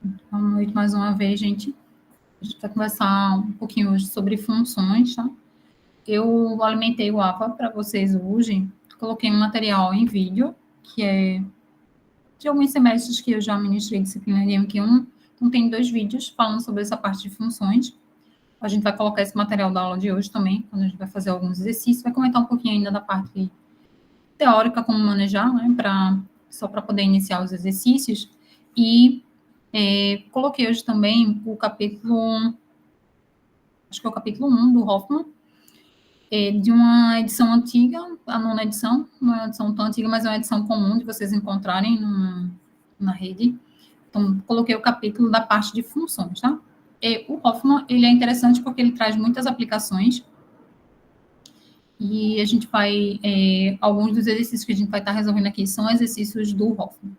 Boa noite mais uma vez, gente. A gente vai conversar um pouquinho hoje sobre funções, tá? Eu alimentei o APA para vocês hoje. Coloquei um material em vídeo, que é de alguns semestres que eu já ministrei disciplina de M1. Então, tem 2 vídeos falando sobre essa parte de funções. A gente vai colocar esse material da aula de hoje também, quando a gente vai fazer alguns exercícios. Vai comentar um pouquinho ainda da parte teórica, como manejar, né? Só para poder iniciar os exercícios. E coloquei hoje também o capítulo, acho que é o capítulo 1 do Hoffman, de uma edição antiga, a 9ª edição, não é uma edição tão antiga, mas é uma edição comum de vocês encontrarem na rede. Então, coloquei o capítulo da parte de funções, tá? O Hoffman, ele é interessante porque ele traz muitas aplicações e a gente vai, alguns dos exercícios que a gente vai estar resolvendo aqui são exercícios do Hoffman.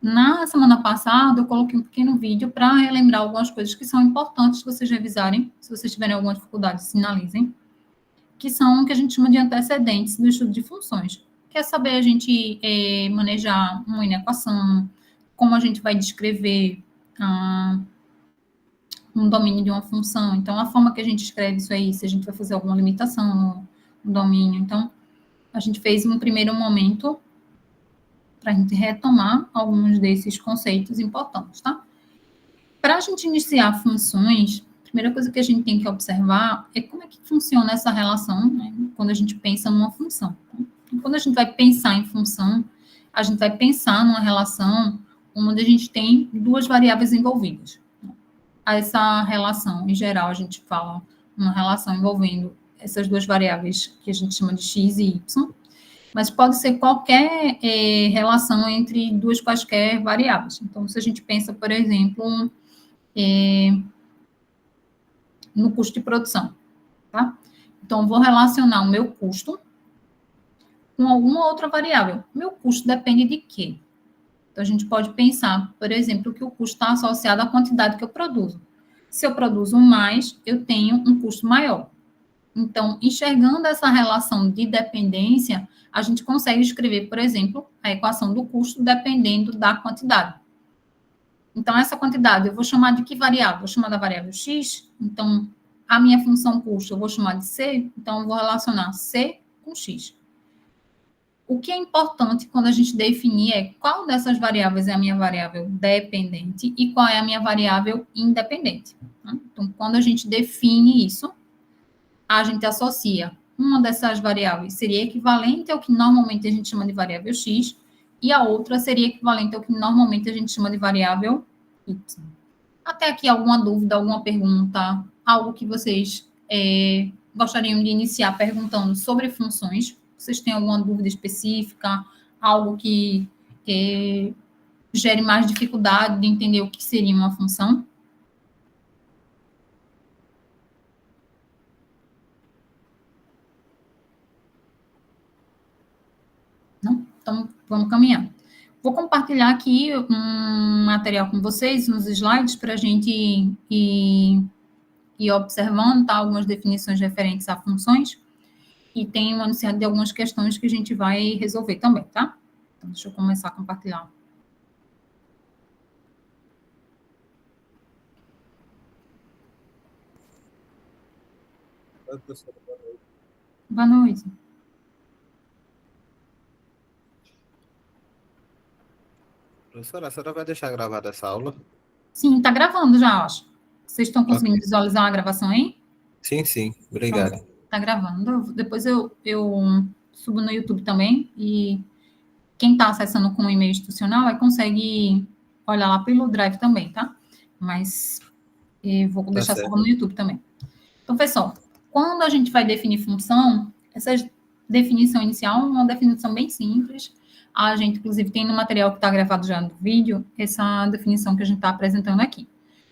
Na semana passada, eu coloquei um pequeno vídeo para relembrar algumas coisas que são importantes vocês revisarem. Se vocês tiverem alguma dificuldade, sinalizem. Que são o que a gente chama de antecedentes do estudo de funções. Que é saber a gente manejar uma inequação, como a gente vai descrever um domínio de uma função. Então, a forma que a gente escreve isso aí, se a gente vai fazer alguma limitação no domínio. Então, a gente fez um primeiro momento para a gente retomar alguns desses conceitos importantes, tá? Para a gente iniciar funções, a primeira coisa que a gente tem que observar é como é que funciona essa relação, né, quando a gente pensa numa função. Então, quando a gente vai pensar em função, a gente vai pensar numa relação onde a gente tem 2 variáveis envolvidas. Essa relação, em geral, a gente fala uma relação envolvendo essas 2 variáveis que a gente chama de x e y, mas pode ser qualquer relação entre 2 quaisquer variáveis. Então, se a gente pensa, por exemplo, no custo de produção, tá? Então, vou relacionar o meu custo com alguma outra variável. Meu custo depende de quê? Então, a gente pode pensar, por exemplo, que o custo está associado à quantidade que eu produzo. Se eu produzo mais, eu tenho um custo maior. Então, enxergando essa relação de dependência, a gente consegue escrever, por exemplo, a equação do custo dependendo da quantidade. Então, essa quantidade eu vou chamar de que variável? Vou chamar da variável x. Então, a minha função custo eu vou chamar de c. Então, eu vou relacionar c com x. O que é importante quando a gente definir é qual dessas variáveis é a minha variável dependente e qual é a minha variável independente. Então, quando a gente define isso, a gente associa uma dessas variáveis seria equivalente ao que normalmente a gente chama de variável x e a outra seria equivalente ao que normalmente a gente chama de variável y. Até aqui alguma dúvida, alguma pergunta, algo que vocês gostariam de iniciar perguntando sobre funções? Vocês têm alguma dúvida específica, algo que gere mais dificuldade de entender o que seria uma função? Não? Então, vamos caminhar. Vou compartilhar aqui um material com vocês, nos slides, para a gente ir observando, tá? Algumas definições referentes a funções. E tem um anunciado de algumas questões que a gente vai resolver também, tá? Então, deixa eu começar a compartilhar. Oi, professora, boa noite. Boa noite. Professora, a senhora vai deixar gravada essa aula? Sim, tá gravando já, acho. Vocês estão conseguindo Ok. visualizar a gravação aí? Sim, obrigado. Tá gravando. Depois eu subo no YouTube também e quem está acessando com o e-mail institucional aí consegue olhar lá pelo Drive também, tá? Mas vou deixar salvo no YouTube também. Então, pessoal, quando a gente vai definir função, essa definição inicial é uma definição bem simples. A gente, inclusive, tem no material que está gravado já no vídeo, essa definição que a gente está apresentando aqui.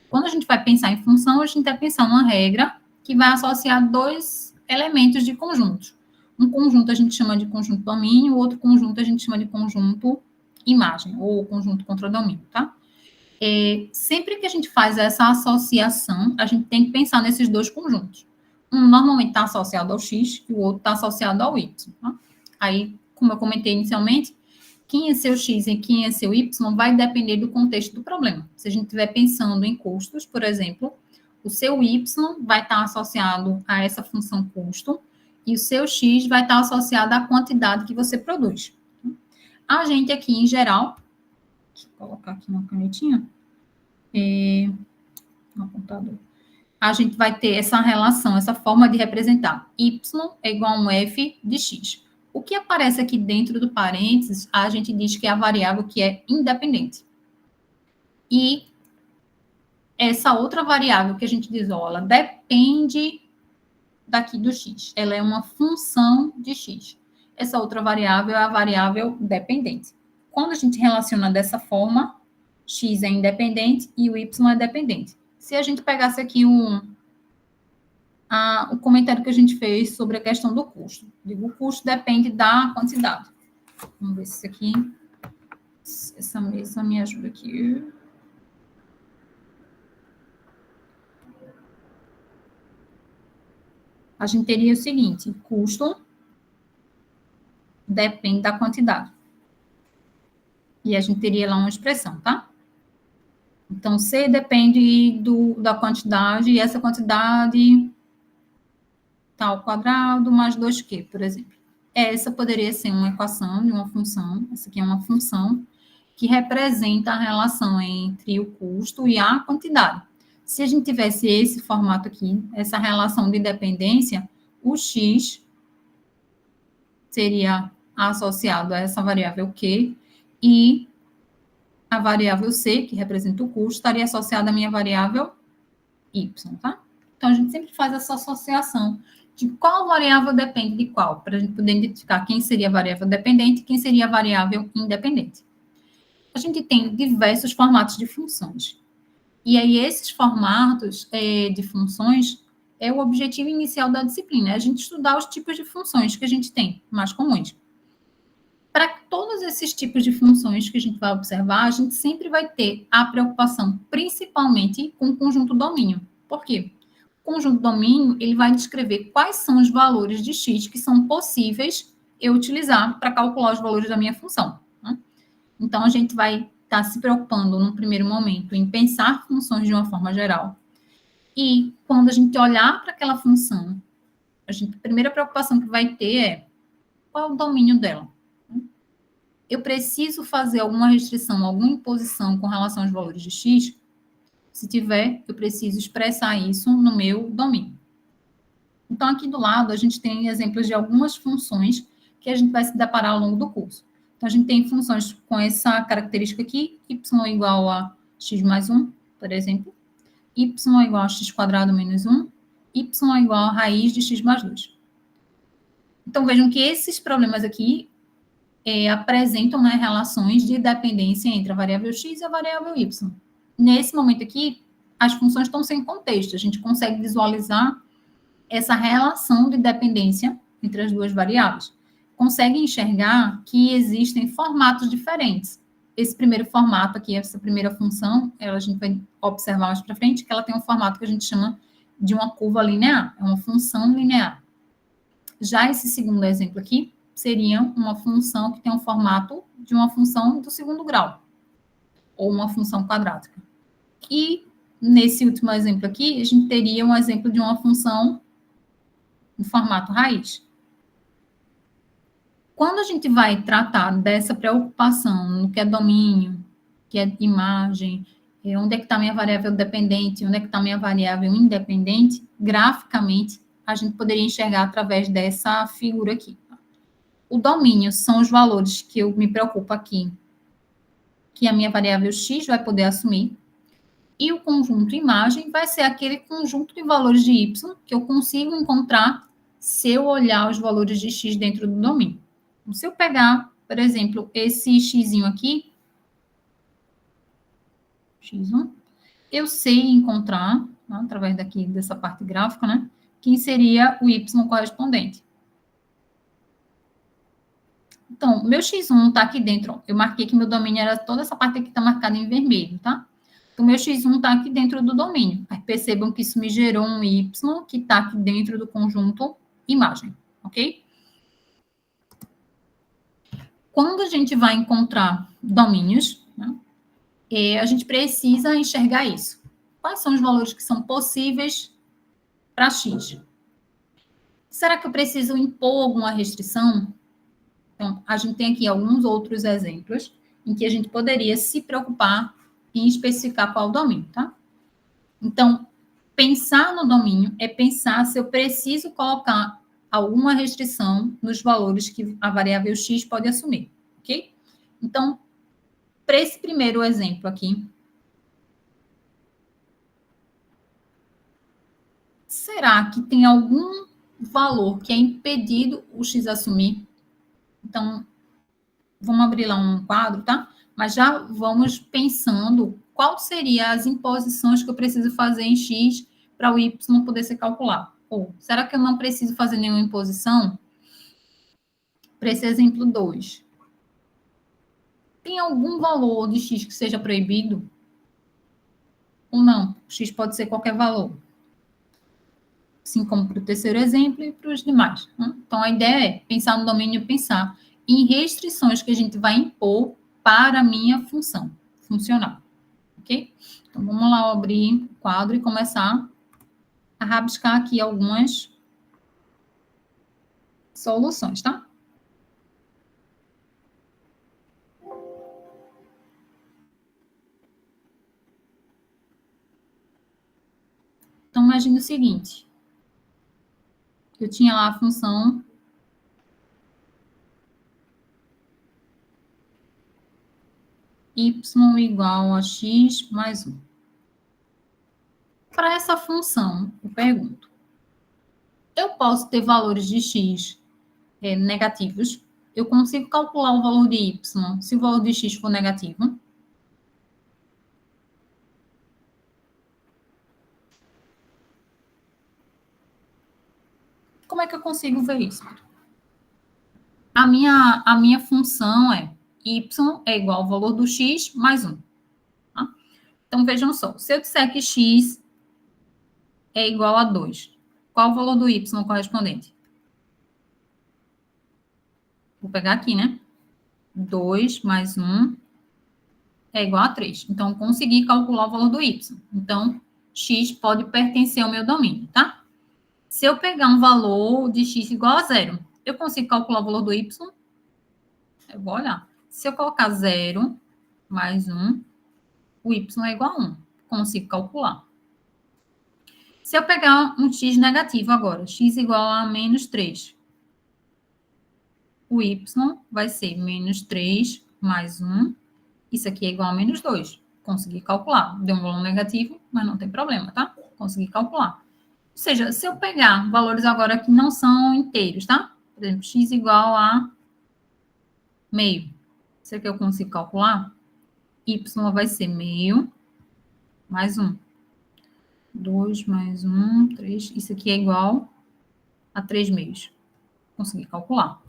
Quando a gente vai pensar em função, a gente está pensando numa regra que vai associar 2 elementos de conjunto. Um conjunto a gente chama de conjunto domínio, o outro conjunto a gente chama de conjunto imagem, ou conjunto contradomínio, tá? Sempre que a gente faz essa associação, a gente tem que pensar nesses 2 conjuntos. Um normalmente está associado ao x e o outro está associado ao y. Tá? Aí, como eu comentei inicialmente, quem é seu X e quem é seu Y vai depender do contexto do problema. Se a gente estiver pensando em custos, por exemplo, o seu Y vai estar associado a essa função custo e o seu X vai estar associado à quantidade que você produz. A gente aqui, em geral, deixa eu colocar aqui uma canetinha, no computador. A gente vai ter essa relação, essa forma de representar. Y é igual a um F de X. O que aparece aqui dentro do parênteses, a gente diz que é a variável que é independente. E essa outra variável que a gente diz, ó, ela depende daqui do X. Ela é uma função de X. Essa outra variável é a variável dependente. Quando a gente relaciona dessa forma, X é independente e o Y é dependente. Se a gente pegasse aqui o comentário que a gente fez sobre a questão do custo. Digo, o custo depende da quantidade. Vamos ver se isso aqui, essa mesa me ajuda aqui. A gente teria o seguinte, custo depende da quantidade. E a gente teria lá uma expressão, tá? Então, C depende da quantidade, e essa quantidade tá ao quadrado mais 2Q, por exemplo. Essa poderia ser uma equação de uma função, essa aqui é uma função que representa a relação entre o custo e a quantidade. Se a gente tivesse esse formato aqui, essa relação de dependência, o X seria associado a essa variável Q e a variável C, que representa o custo, estaria associada à minha variável Y, tá? Então, a gente sempre faz essa associação de qual variável depende de qual, para a gente poder identificar quem seria a variável dependente e quem seria a variável independente. A gente tem diversos formatos de funções. E aí, esses formatos de funções é o objetivo inicial da disciplina, é a gente estudar os tipos de funções que a gente tem, mais comuns. Para todos esses tipos de funções que a gente vai observar, a gente sempre vai ter a preocupação, principalmente, com o conjunto domínio. Por quê? O conjunto domínio, ele vai descrever quais são os valores de x que são possíveis eu utilizar para calcular os valores da minha função. Né? Então, a gente vai estar se preocupando, no primeiro momento, em pensar funções de uma forma geral. E, quando a gente olhar para aquela função, a primeira preocupação que vai ter é qual é o domínio dela. Eu preciso fazer alguma restrição, alguma imposição com relação aos valores de x? Se tiver, eu preciso expressar isso no meu domínio. Então, aqui do lado, a gente tem exemplos de algumas funções que a gente vai se deparar ao longo do curso. Então, a gente tem funções com essa característica aqui, y igual a x mais 1, por exemplo, y igual a x quadrado menos 1, y igual a raiz de x mais 2. Então, vejam que esses problemas aqui apresentam, né, relações de dependência entre a variável x e a variável y. Nesse momento aqui, as funções estão sem contexto, a gente consegue visualizar essa relação de dependência entre as duas variáveis. Consegue enxergar que existem formatos diferentes. Esse primeiro formato aqui, essa primeira função, a gente vai observar mais para frente, que ela tem um formato que a gente chama de uma curva linear, é uma função linear. Já esse segundo exemplo aqui, seria uma função que tem um formato de uma função do segundo grau, ou uma função quadrática. E, nesse último exemplo aqui, a gente teria um exemplo de uma função no formato raiz. Quando a gente vai tratar dessa preocupação no que é domínio, que é imagem, onde é que está a minha variável dependente, onde é que está a minha variável independente, graficamente, a gente poderia enxergar através dessa figura aqui. O domínio são os valores que eu me preocupo aqui, que a minha variável x vai poder assumir. E o conjunto imagem vai ser aquele conjunto de valores de y que eu consigo encontrar se eu olhar os valores de x dentro do domínio. Então, se eu pegar, por exemplo, esse xzinho aqui, x1, eu sei encontrar, né, através daqui dessa parte gráfica, né, quem seria o y correspondente. Então, meu x1 está aqui dentro. Ó. Eu marquei que meu domínio era toda essa parte aqui que está marcada em vermelho, tá? Então, meu x1 está aqui dentro do domínio. Aí, percebam que isso me gerou um y que está aqui dentro do conjunto imagem, ok? quando a gente vai encontrar domínios, né, a gente precisa enxergar isso. Quais são os valores que são possíveis para X? Será que eu preciso impor alguma restrição? Então, a gente tem aqui alguns outros exemplos em que a gente poderia se preocupar em especificar qual o domínio, tá? Então, pensar no domínio é pensar se eu preciso colocar alguma restrição nos valores que a variável x pode assumir, ok? Então, para esse primeiro exemplo aqui, será que tem algum valor que é impedido o x assumir? Então, vamos abrir lá um quadro, tá? Mas já vamos pensando qual seriam as imposições que eu preciso fazer em x para o y poder ser calculado. Ou será que eu não preciso fazer nenhuma imposição? Para esse exemplo 2. Tem algum valor de x que seja proibido? Ou não? X pode ser qualquer valor. Assim como para o terceiro exemplo e para os demais. Né? Então, a ideia é pensar no domínio, pensar em restrições que a gente vai impor para a minha função funcional. Ok? Então, vamos lá abrir o quadro e começar a rabiscar aqui algumas soluções, tá? Então, imagine o seguinte. Eu tinha lá a função y igual a x mais 1. Para essa função, eu pergunto, eu posso ter valores de x negativos? Eu consigo calcular o valor de y se o valor de x for negativo? Como é que eu consigo ver isso? A minha função é y é igual ao valor do x mais 1. Tá? Então, vejam só. Se eu disser que x é igual a 2, qual o valor do y correspondente? Vou pegar aqui, né? 2 mais 1 é igual a 3. Então, consegui calcular o valor do y. Então, x pode pertencer ao meu domínio, tá? Se eu pegar um valor de x igual a 0, eu consigo calcular o valor do y? Eu vou olhar. Se eu colocar 0 mais 1, o y é igual a 1. Consigo calcular. Se eu pegar um x negativo agora, x igual a menos 3, o y vai ser menos 3 mais 1. Isso aqui é igual a menos 2. Consegui calcular. Deu um valor negativo, mas não tem problema, tá? Consegui calcular. Ou seja, se eu pegar valores agora que não são inteiros, tá? Por exemplo, x igual a meio. Isso aqui eu consigo calcular. Y vai ser meio mais 1. 2 mais 1, 3. Isso aqui é igual a 3 meios. Consegui calcular.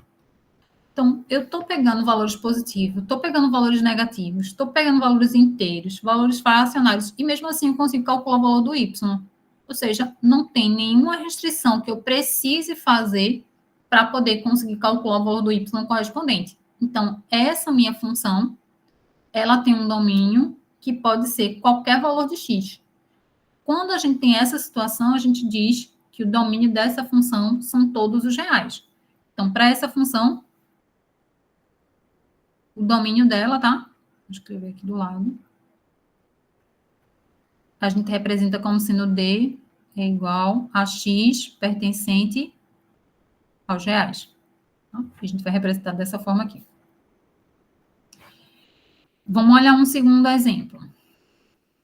Então, eu estou pegando valores positivos, estou pegando valores negativos, estou pegando valores inteiros, valores fracionários, e mesmo assim eu consigo calcular o valor do y. Ou seja, não tem nenhuma restrição que eu precise fazer para poder conseguir calcular o valor do y correspondente. Então, essa minha função, ela tem um domínio que pode ser qualquer valor de x. Quando a gente tem essa situação, a gente diz que o domínio dessa função são todos os reais. Então, para essa função, o domínio dela, tá? Vou escrever aqui do lado. A gente representa como sendo D é igual a X pertencente aos reais. Tá? A gente vai representar dessa forma aqui. Vamos olhar um segundo exemplo.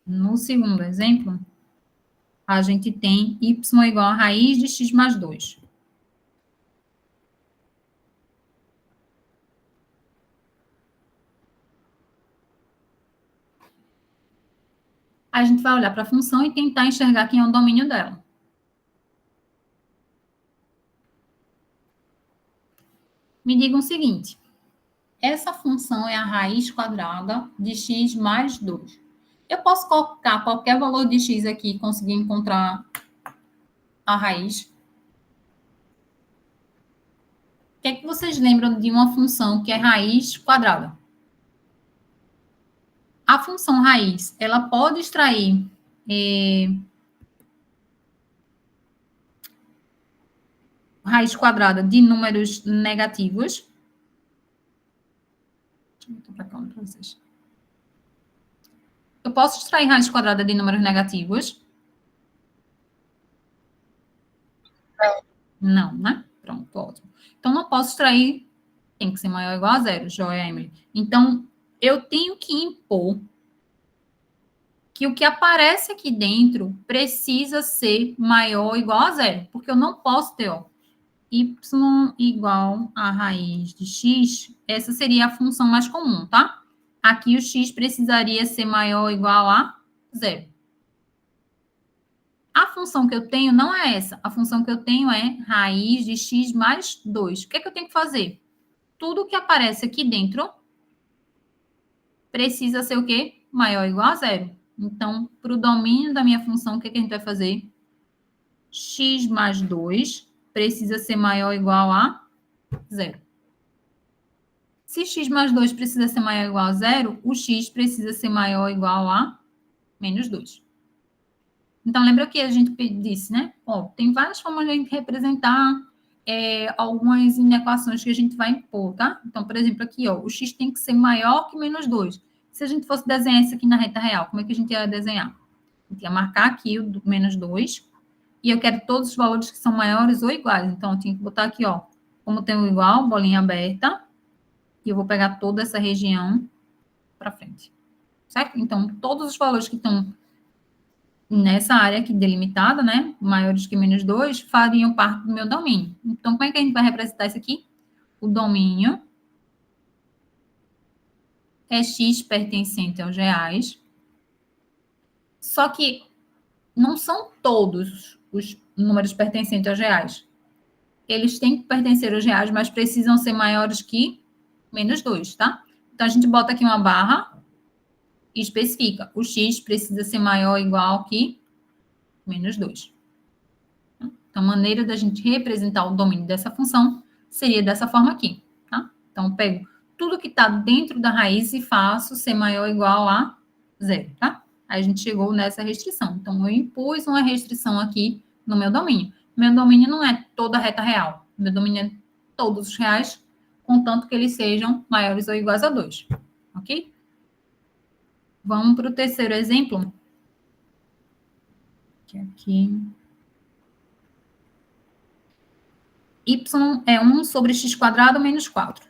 No segundo exemplo, a gente tem y igual a raiz de x mais 2. A gente vai olhar para a função e tentar enxergar quem é o domínio dela. Me digam o seguinte, essa função é a raiz quadrada de x mais 2. Eu posso colocar qualquer valor de x aqui e conseguir encontrar a raiz. que é que vocês lembram de uma função que é raiz quadrada? A função raiz, ela pode extrair raiz quadrada de números negativos. Deixa eu botar para cá para vocês. Eu posso extrair raiz quadrada de números negativos? Não, né? Pronto, ótimo. Então, não posso extrair, tem que ser maior ou igual a zero, joia, Emily. Então, eu tenho que impor que o que aparece aqui dentro precisa ser maior ou igual a zero, porque eu não posso ter, ó, y igual a raiz de x, essa seria a função mais comum, tá? Aqui o x precisaria ser maior ou igual a zero. A função que eu tenho não é essa. A função que eu tenho é raiz de x mais 2. O que é que eu tenho que fazer? Tudo que aparece aqui dentro precisa ser o quê? Maior ou igual a zero. Então, para o domínio da minha função, o que é que a gente vai fazer? X mais 2 precisa ser maior ou igual a zero. Se x mais 2 precisa ser maior ou igual a zero, o x precisa ser maior ou igual a menos 2. Então, lembra que a gente disse, né? Ó, tem várias formas de a gente representar algumas inequações que a gente vai impor, tá? Então, por exemplo, aqui, ó, o x tem que ser maior que menos 2. Se a gente fosse desenhar isso aqui na reta real, como é que a gente ia desenhar? A gente ia marcar aqui o menos 2, e eu quero todos os valores que são maiores ou iguais. Então, eu tinha que botar aqui, ó, como tem o igual, bolinha aberta, e eu vou pegar toda essa região para frente, certo? Então, todos os valores que estão nessa área aqui delimitada, né, maiores que menos 2, fariam parte do meu domínio. Então, como é que a gente vai representar isso aqui? O domínio é x pertencente aos reais, só que não são todos os números pertencentes aos reais. Eles têm que pertencer aos reais, mas precisam ser maiores que menos 2, tá? Então, a gente bota aqui uma barra e especifica. O x precisa ser maior ou igual que menos 2. Então, a maneira da gente representar o domínio dessa função seria dessa forma aqui, tá? Então, eu pego tudo que está dentro da raiz e faço ser maior ou igual a zero, tá? Aí a gente chegou nessa restrição. Então, eu impus uma restrição aqui no meu domínio. Meu domínio não é toda a reta real. Meu domínio é todos os reais, contanto que eles sejam maiores ou iguais a 2, ok? Vamos para o terceiro exemplo. Que aqui... y é 1 sobre x quadrado menos 4.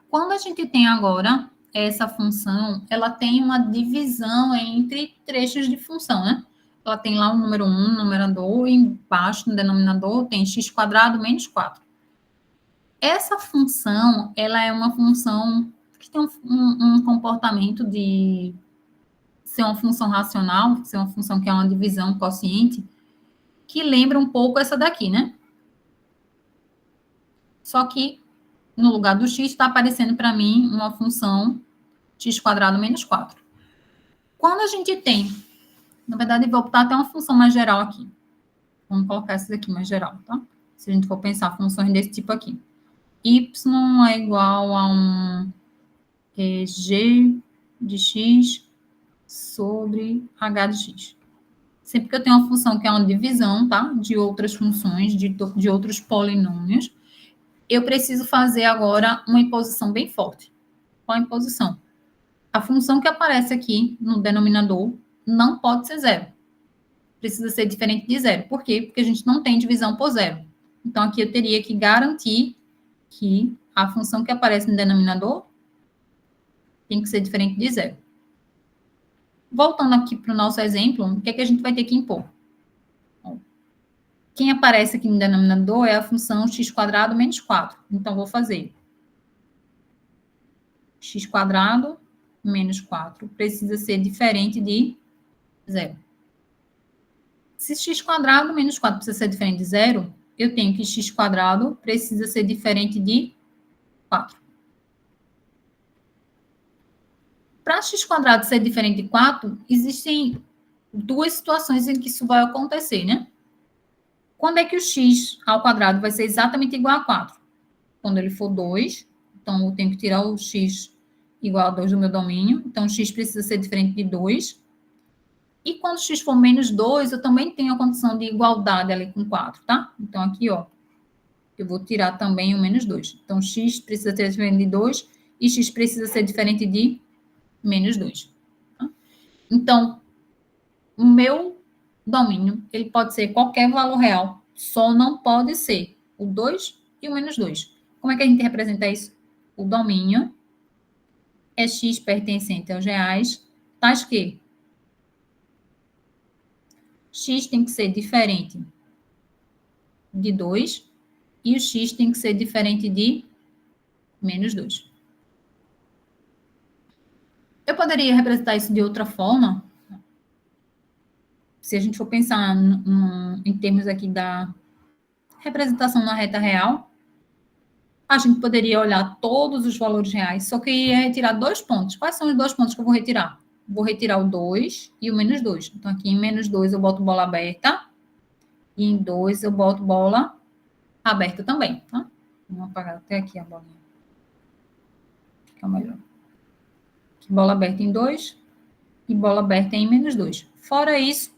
Quando a gente tem agora essa função, ela tem uma divisão entre trechos de função, né? Ela tem lá o número 1, numerador, e embaixo no denominador tem x quadrado menos 4. Essa função, ela é uma função que tem um comportamento de ser uma função racional, ser uma função que é uma divisão quociente, que lembra um pouco essa daqui, né? Só que no lugar do x está aparecendo para mim uma função x quadrado menos 4. Quando a gente tem, na verdade, vou botar até uma função mais geral aqui. Vamos colocar essa daqui mais geral, tá? Se a gente for pensar funções desse tipo aqui. Y é igual a um g de x sobre h de x. Sempre que eu tenho uma função que é uma divisão, tá? De outras funções, de outros polinômios, eu preciso fazer agora uma imposição bem forte. Qual a imposição? A função que aparece aqui no denominador não pode ser zero. Precisa ser diferente de zero. Por quê? Porque a gente não tem divisão por zero. Então, aqui eu teria que garantir que a função que aparece no denominador tem que ser diferente de zero. Voltando aqui para o nosso exemplo, o que é que a gente vai ter que impor? Bom, quem aparece aqui no denominador é a função x quadrado menos 4. Então, vou fazer x quadrado menos 4 precisa ser diferente de zero. Se x quadrado menos 4 precisa ser diferente de zero, eu tenho que x quadrado precisa ser diferente de 4. Para x² ser diferente de 4, existem duas situações em que isso vai acontecer, né? Quando é que o x² vai ser exatamente igual a 4? Quando ele for 2, então eu tenho que tirar o x igual a 2 do meu domínio, então x precisa ser diferente de 2. E quando x for menos 2, eu também tenho a condição de igualdade ali com 4, tá? Então aqui, ó, eu vou tirar também o menos 2. Então x precisa ser diferente de 2 e x precisa ser diferente de menos 2. Tá? Então, o meu domínio, ele pode ser qualquer valor real, só não pode ser o 2 e o menos 2. Como é que a gente representa isso? O domínio é x pertencente aos reais, tais que x tem que ser diferente de 2 e o x tem que ser diferente de menos 2. Eu poderia representar isso de outra forma. Se a gente for pensar em termos aqui da representação na reta real, a gente poderia olhar todos os valores reais, só que ia retirar 2 pontos. Quais são os 2 pontos que eu vou retirar? Vou retirar o 2 e o menos 2. Então, aqui em menos 2 eu boto bola aberta, e em 2 eu boto bola aberta também, tá? Vamos apagar até aqui a bolinha. Fica melhor. Bola aberta em 2 e bola aberta em menos 2. Fora isso,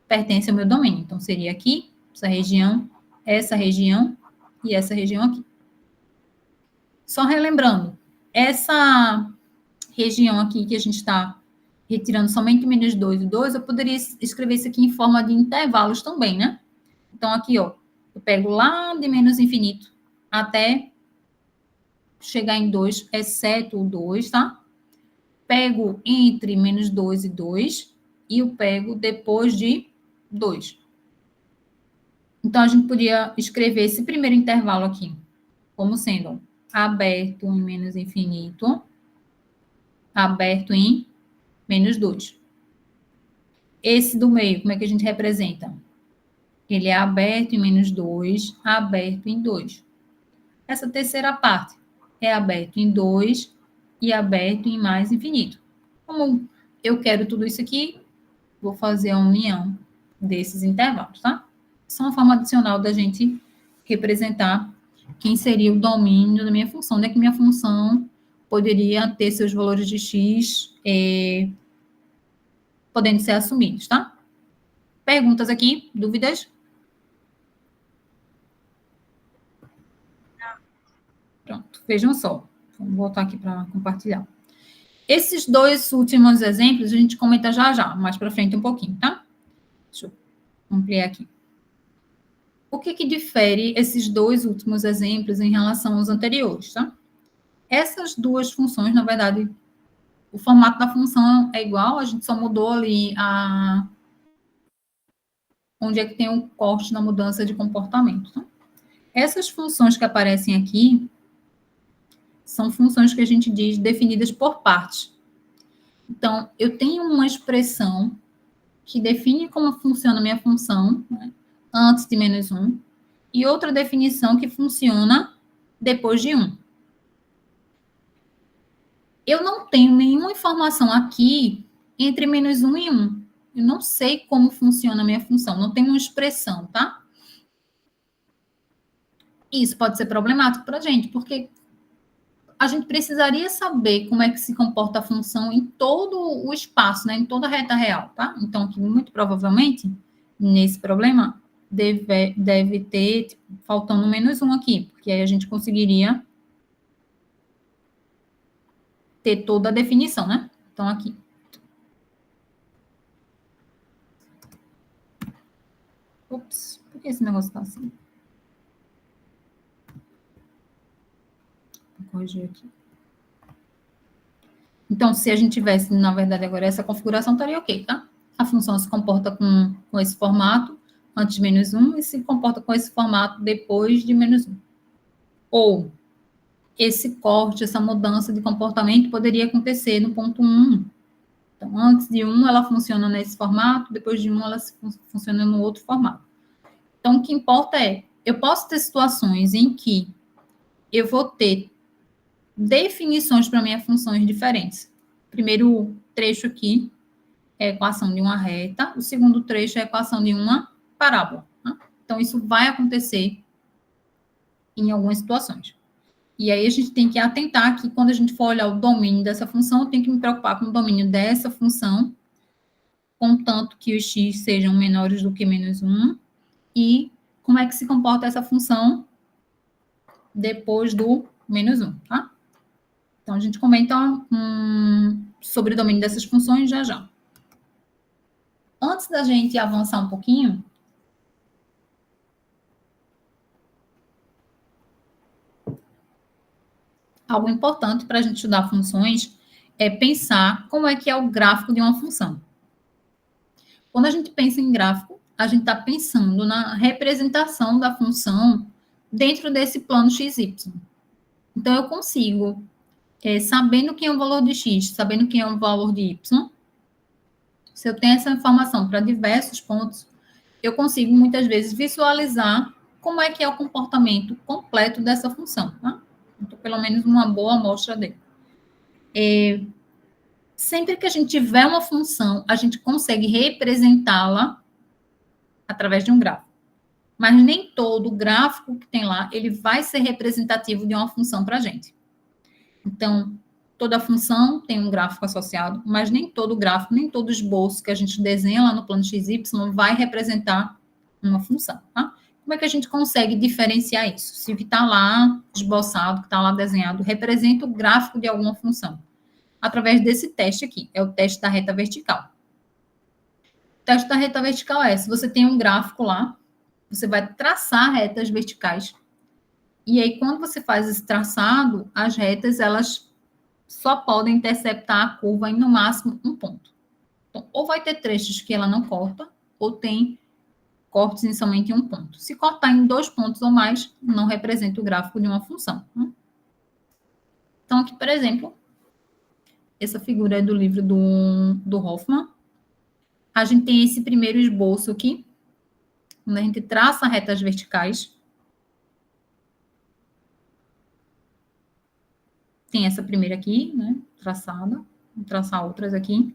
pertence ao meu domínio. Então, seria aqui, essa região e essa região aqui. Só relembrando, essa região aqui que a gente está retirando somente menos 2 e 2, eu poderia escrever isso aqui em forma de intervalos também, né? Então, aqui, ó, eu pego lá de menos infinito até chegar em 2, exceto o 2, tá? Pego entre menos 2 e 2 e eu pego depois de 2. Então, a gente podia escrever esse primeiro intervalo aqui como sendo aberto em menos infinito, aberto em menos 2. Esse do meio, como é que a gente representa? Ele é aberto em menos 2, aberto em 2. Essa terceira parte é aberto em 2 e aberto em mais infinito. Como eu quero tudo isso aqui, vou fazer a união desses intervalos, tá? Só uma forma adicional da gente representar quem seria o domínio da minha função, onde é que minha função poderia ter seus valores de x podendo ser assumidos, tá? Perguntas aqui? Dúvidas? Pronto, vejam só. Vamos voltar aqui para compartilhar. Esses dois últimos exemplos a gente comenta já, mais para frente um pouquinho, tá? Deixa eu ampliar aqui. O que difere esses dois últimos exemplos em relação aos anteriores, tá? Essas duas funções, na verdade, o formato da função é igual, a gente só mudou ali onde é que tem um corte na mudança de comportamento. Tá? Essas funções que aparecem aqui são funções que a gente diz definidas por partes. Então, eu tenho uma expressão que define como funciona a minha função, né, antes de menos 1, e outra definição que funciona depois de 1. Eu não tenho nenhuma informação aqui entre menos 1 e 1. Eu não sei como funciona a minha função, não tem uma expressão, tá? Isso pode ser problemático para a gente, porque a gente precisaria saber como é que se comporta a função em todo o espaço, né? Em toda a reta real, tá? Então, aqui, muito provavelmente, nesse problema, deve ter, tipo, faltando menos 1 aqui, porque aí a gente conseguiria ter toda a definição, né? Então, aqui. Ops, por que esse negócio está assim? Vou corrigir aqui. Então, se a gente tivesse, na verdade, agora essa configuração, estaria ok, tá? A função se comporta com esse formato antes de menos 1 e se comporta com esse formato depois de menos 1. Ou esse corte, essa mudança de comportamento poderia acontecer no ponto 1. Então, antes de 1, ela funciona nesse formato, depois de 1, ela funciona no outro formato. Então, o que importa é, eu posso ter situações em que eu vou ter definições para minhas funções diferentes. primeiro trecho aqui é a equação de uma reta, o segundo trecho é a equação de uma parábola. Tá? Então, isso vai acontecer em algumas situações. E aí, a gente tem que atentar que, quando a gente for olhar o domínio dessa função, eu tenho que me preocupar com o domínio dessa função, contanto que os x sejam menores do que menos 1, e como é que se comporta essa função depois do menos 1, tá? Então, a gente comenta sobre o domínio dessas funções já já. Antes da gente avançar um pouquinho, algo importante para a gente estudar funções é pensar como é que é o gráfico de uma função. Quando a gente pensa em gráfico, a gente está pensando na representação da função dentro desse plano XY. Então, eu consigo, sabendo quem é o valor de x, sabendo quem é o valor de y, se eu tenho essa informação para diversos pontos, eu consigo, muitas vezes, visualizar como é que é o comportamento completo dessa função, tá? Então, pelo menos uma boa amostra dele. Sempre que a gente tiver uma função, a gente consegue representá-la através de um gráfico. Mas nem todo gráfico que tem lá, ele vai ser representativo de uma função para a gente. Então, toda função tem um gráfico associado, mas nem todo gráfico, nem todo esboço que a gente desenha lá no plano XY vai representar uma função, tá? Como é que a gente consegue diferenciar isso? Se o que está lá esboçado, que está lá desenhado, representa o gráfico de alguma função. Através desse teste aqui, é o teste da reta vertical. O teste da reta vertical é, se você tem um gráfico lá, você vai traçar retas verticais. E aí, quando você faz esse traçado, as retas, elas só podem interceptar a curva em, no máximo, um ponto. Então, ou vai ter trechos que ela não corta, ou tem cortes em somente um ponto. Se cortar em 2 pontos ou mais, não representa o gráfico de uma função. Então, aqui, por exemplo, essa figura é do livro do Hoffman. A gente tem esse primeiro esboço aqui, quando a gente traça retas verticais. Tem essa primeira aqui, né, traçada. Vou traçar outras aqui.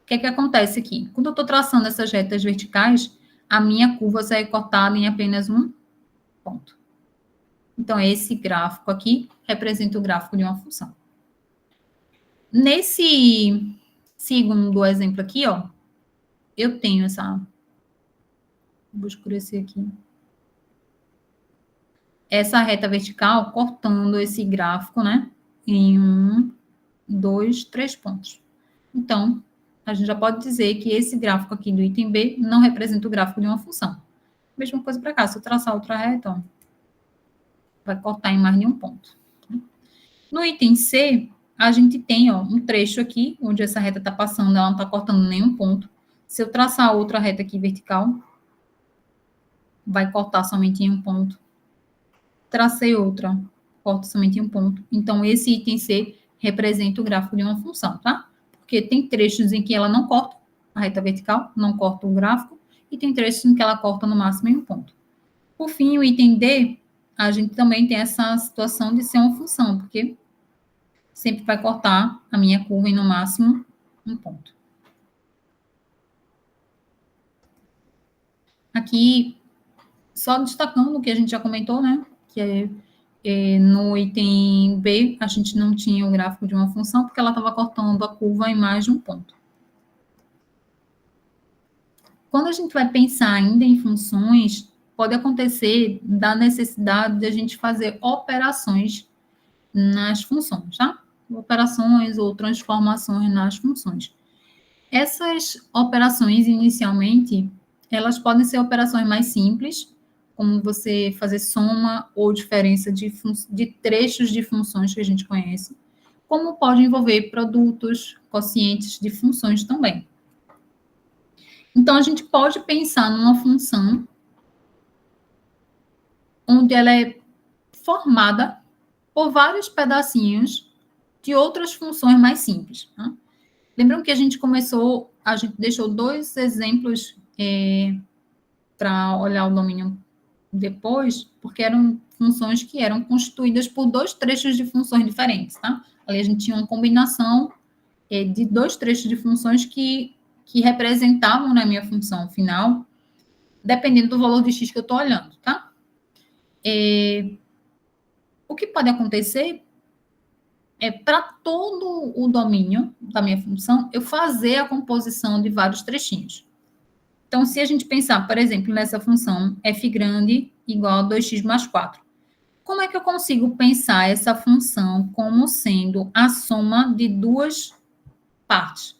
O que é que acontece aqui? Quando eu estou traçando essas retas verticais, a minha curva sai cortada em apenas um ponto. Então, esse gráfico aqui representa o gráfico de uma função. Nesse segundo exemplo aqui, ó, eu tenho essa... Vou escurecer aqui. Essa reta vertical cortando esse gráfico, né, em 1, 2, 3 pontos. Então, a gente já pode dizer que esse gráfico aqui do item B não representa o gráfico de uma função. Mesma coisa para cá, se eu traçar outra reta, ó, vai cortar em mais de um ponto. No item C, a gente tem, ó, um trecho aqui, onde essa reta está passando, ela não está cortando nenhum ponto. Se eu traçar outra reta aqui vertical, vai cortar somente em um ponto. Tracei outra, corto somente em um ponto. Então, esse item C representa o gráfico de uma função, tá? Porque tem trechos em que ela não corta a reta vertical, não corta o gráfico, e tem trechos em que ela corta no máximo em um ponto. Por fim, o item D, a gente também tem essa situação de ser uma função, porque sempre vai cortar a minha curva em no máximo um ponto. Aqui, só destacando o que a gente já comentou, né? Que no item B, a gente não tinha o gráfico de uma função, porque ela estava cortando a curva em mais de um ponto. Quando a gente vai pensar ainda em funções, pode acontecer da necessidade de a gente fazer operações nas funções, tá? Operações ou transformações nas funções. Essas operações, inicialmente, elas podem ser operações mais simples, como você fazer soma ou diferença de trechos de funções que a gente conhece, como pode envolver produtos, quocientes de funções também. Então, a gente pode pensar numa função onde ela é formada por vários pedacinhos de outras funções mais simples. Tá? Lembram que a gente deixou 2 exemplos para olhar o domínio depois, porque eram funções que eram constituídas por dois trechos de funções diferentes, tá? Ali a gente tinha uma combinação de dois trechos de funções que representavam, né, minha função final, dependendo do valor de x que eu estou olhando, tá? O que pode acontecer é, para todo o domínio da minha função, eu fazer a composição de vários trechinhos. Então, se a gente pensar, por exemplo, nessa função f grande igual a 2x mais 4, como é que eu consigo pensar essa função como sendo a soma de duas partes?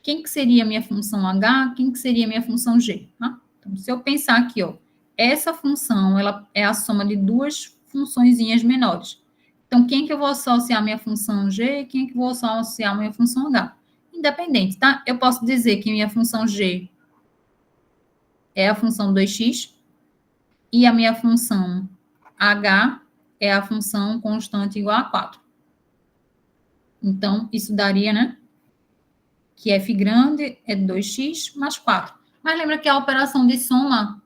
Quem que seria a minha função h, quem que seria a minha função g? Tá? Então, se eu pensar aqui, ó, essa função ela é a soma de duas funçõezinhas menores. Então, quem que eu vou associar a minha função g, quem que eu vou associar a minha função h? Independente, tá? Eu posso dizer que minha função g é a função 2x e a minha função h é a função constante igual a 4. Então, isso daria, né? Que f grande é 2x mais 4. Mas lembra que a operação de soma,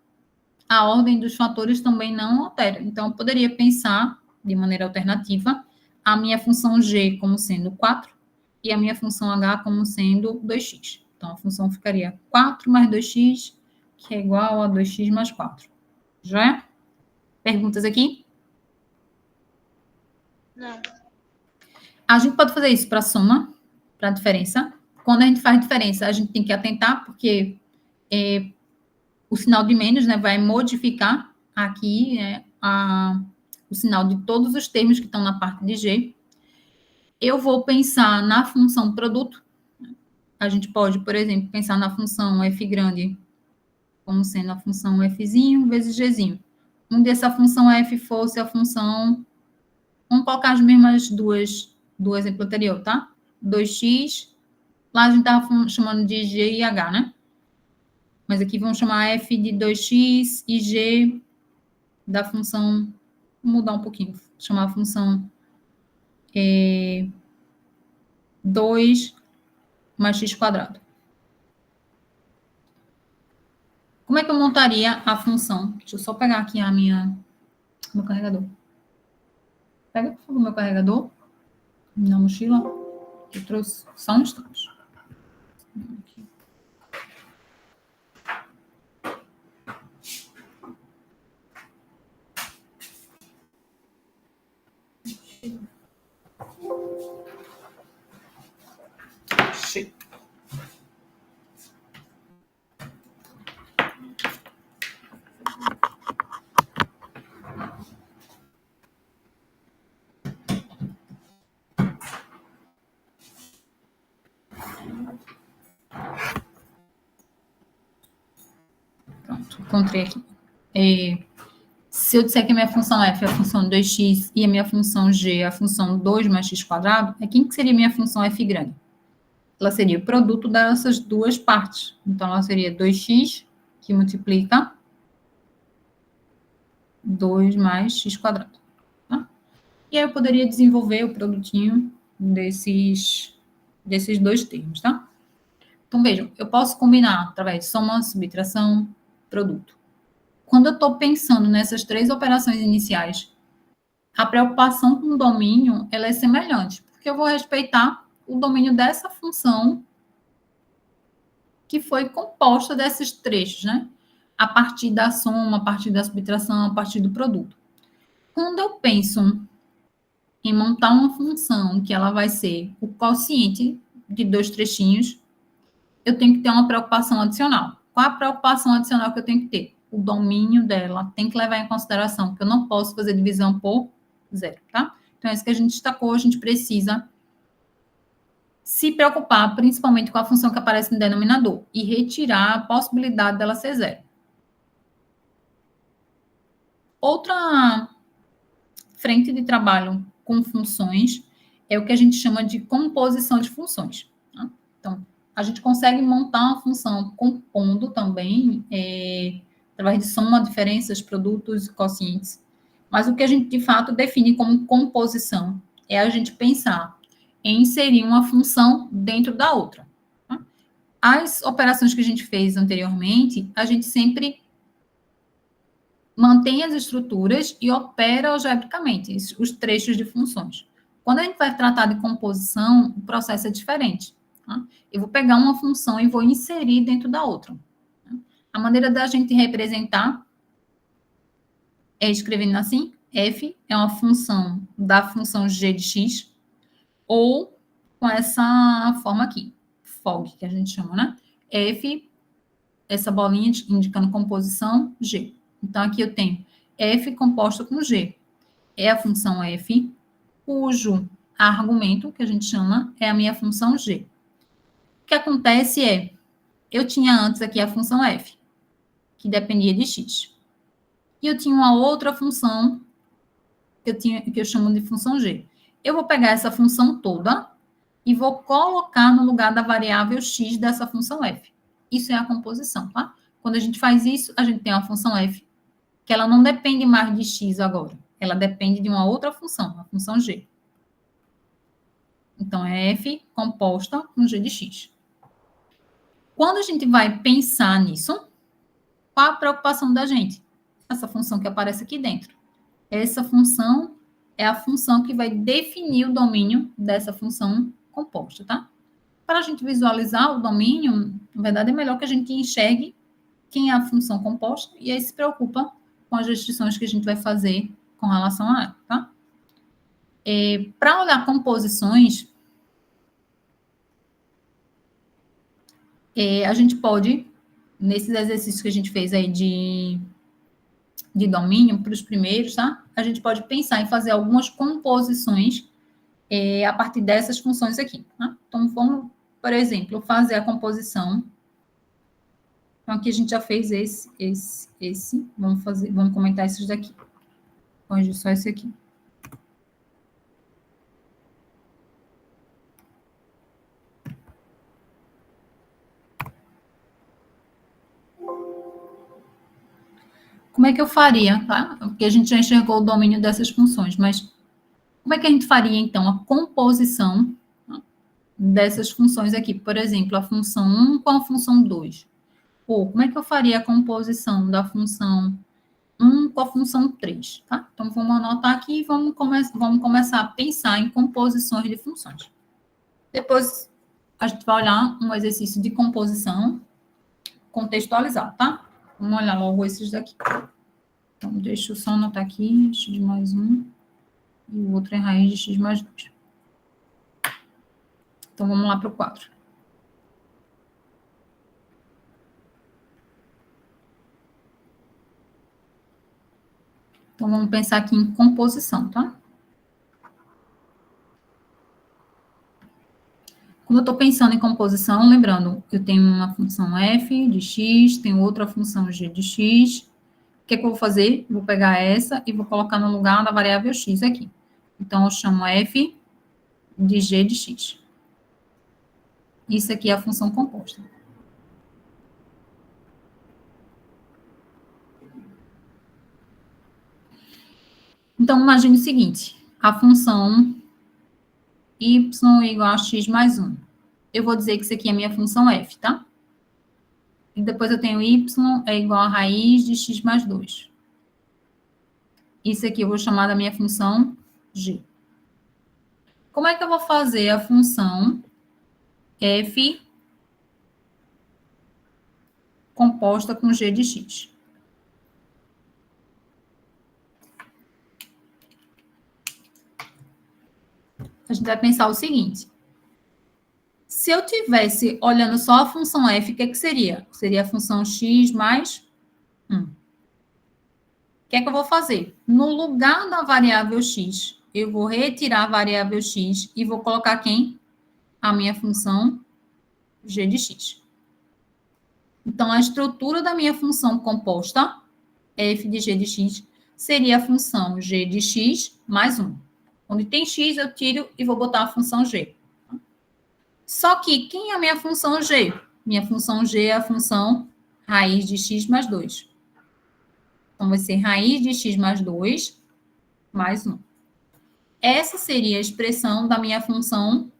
a ordem dos fatores também não altera. Então, eu poderia pensar, de maneira alternativa, a minha função g como sendo 4 e a minha função h como sendo 2x. Então, a função ficaria 4 mais 2x, que é igual a 2x mais 4. Já é? Perguntas aqui? Não. A gente pode fazer isso para soma, para diferença. Quando a gente faz diferença, a gente tem que atentar, porque o sinal de menos, né, vai modificar aqui o sinal de todos os termos que estão na parte de G. Eu vou pensar na função produto. A gente pode, por exemplo, pensar na função f grande como sendo a função fzinho vezes gzinho. Onde essa função f fosse a função... Vamos colocar as mesmas duas do exemplo anterior, tá? 2x... Lá a gente estava chamando de G e H, né? Mas aqui vamos chamar f de 2x e G da função... Vou mudar um pouquinho. Chamar a função 2 mais x quadrado. Como é que eu montaria a função? Deixa eu só pegar aqui meu carregador. Pega, por favor, meu carregador na mochila. Eu trouxe só um instante. Aqui. Cheio. Pronto, encontrei aqui. Se eu disser que a minha função f é a função 2x e a minha função g é a função 2 mais x quadrado, quem que seria a minha função f grande? Ela seria o produto dessas duas partes. Então, ela seria 2x, que multiplica 2 mais x quadrado. Tá? E aí eu poderia desenvolver o produtinho desses dois termos, tá? Então, vejam, eu posso combinar através de soma, subtração, produto. Quando eu estou pensando nessas três operações iniciais, a preocupação com o domínio, ela é semelhante, porque eu vou respeitar o domínio dessa função que foi composta desses trechos, né? A partir da soma, a partir da subtração, a partir do produto. Quando eu penso em montar uma função que ela vai ser o quociente de dois trechinhos, eu tenho que ter uma preocupação adicional. Qual a preocupação adicional que eu tenho que ter? O domínio dela tem que levar em consideração que eu não posso fazer divisão por zero, tá? Então, é isso que a gente destacou, a gente precisa se preocupar principalmente com a função que aparece no denominador e retirar a possibilidade dela ser zero. Outra frente de trabalho com funções é o que a gente chama de composição de funções. Tá? Então, a gente consegue montar uma função compondo também, através de soma, diferenças, produtos e quocientes. Mas o que a gente, de fato, define como composição é a gente pensar em inserir uma função dentro da outra. Tá? As operações que a gente fez anteriormente, a gente sempre mantém as estruturas e opera algebricamente os trechos de funções. Quando a gente vai tratar de composição, o processo é diferente. Tá? Eu vou pegar uma função e vou inserir dentro da outra. Tá? A maneira da gente representar é escrevendo assim: f é uma função da função g de x, ou com essa forma aqui, fog, que a gente chama, né? F, essa bolinha indicando composição, g. Então, aqui eu tenho f composta com g. É a função f, cujo argumento, que a gente chama, é a minha função g. O que acontece é, eu tinha antes aqui a função f, que dependia de x. E eu tinha uma outra função, que eu chamo de função g. Eu vou pegar essa função toda e vou colocar no lugar da variável x dessa função f. Isso é a composição, tá? Quando a gente faz isso, a gente tem uma função f, que ela não depende mais de x agora. Ela depende de uma outra função, a função g. Então, é f composta com g de x. Quando a gente vai pensar nisso, qual a preocupação da gente? Essa função que aparece aqui dentro. Essa função é a função que vai definir o domínio dessa função composta, tá? Para a gente visualizar o domínio, na verdade, é melhor que a gente enxergue quem é a função composta e aí se preocupa com as restrições que a gente vai fazer com relação a ela, tá? Para olhar composições, a gente pode, nesses exercícios que a gente fez aí de domínio, para os primeiros, tá? A gente pode pensar em fazer algumas composições a partir dessas funções aqui, tá? Então, vamos, por exemplo, fazer a composição. Então, aqui a gente já fez esse. Vamos comentar esses daqui. Corrigir só esse aqui. Como é que eu faria, tá? Porque a gente já enxergou o domínio dessas funções, mas como é que a gente faria, então, a composição, tá, dessas funções aqui? Por exemplo, a função 1 com a função 2. Ou como é que eu faria a composição da função 1 com a função 3, tá? Então, vamos anotar aqui e vamos começar a pensar em composições de funções. Depois, a gente vai olhar um exercício de composição contextualizado, tá? Vamos olhar logo esses daqui. Então, deixa eu só anotar aqui, x mais 1, e o outro é raiz de x mais 2. Então, vamos lá para o quadro. Então, vamos pensar aqui em composição, tá? Quando eu estou pensando em composição, lembrando que eu tenho uma função f de x, tenho outra função g de x. O que é que eu vou fazer? Vou pegar essa e vou colocar no lugar da variável x aqui. Então, eu chamo f de g de x. Isso aqui é a função composta. Então, imagine o seguinte, a função y igual a x mais 1. Eu vou dizer que isso aqui é a minha função f, tá? E depois eu tenho y é igual a raiz de x mais 2. Isso aqui eu vou chamar da minha função g. Como é que eu vou fazer a função f composta com g de x? A gente vai pensar o seguinte. Se eu tivesse olhando só a função f, o que, que seria? Seria a função x mais 1. O que é que eu vou fazer? No lugar da variável x, eu vou retirar a variável x e vou colocar quem? A minha função g de x. Então, a estrutura da minha função composta, f de g de x, seria a função g de x mais 1. Onde tem x, eu tiro e vou botar a função g. Só que, quem é a minha função g? Minha função g é a função raiz de x mais 2. Então, vai ser raiz de x mais 2 mais 1. Essa seria a expressão da minha função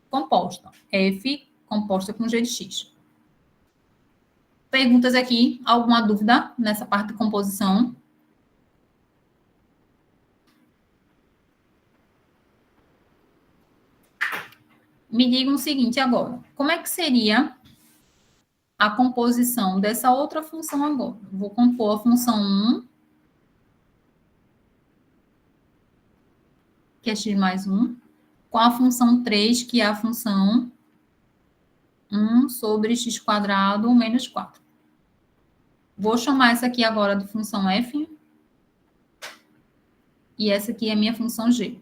composta. F composta com g de x. Perguntas aqui? Alguma dúvida nessa parte de composição? me digam o seguinte agora. Como é que seria a composição dessa outra função agora? Vou compor a função 1, que é x mais 1, com a função 3, que é a função 1 sobre x quadrado menos 4. Vou chamar essa aqui agora de função f, e essa aqui é a minha função g.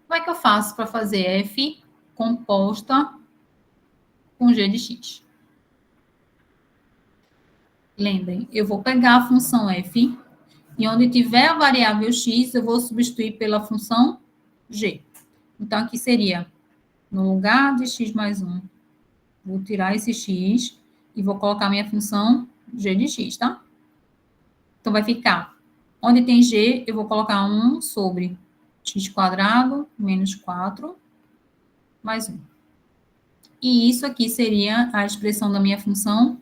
Como é que eu faço para fazer f composta com g de x? Lembrem, eu vou pegar a função f, e onde tiver a variável x, eu vou substituir pela função g. Então, aqui seria, no lugar de x mais 1, vou tirar esse x e vou colocar minha função g de x, tá? Então, vai ficar, onde tem g, eu vou colocar 1 sobre x quadrado menos 4 mais 1. E isso aqui seria a expressão da minha função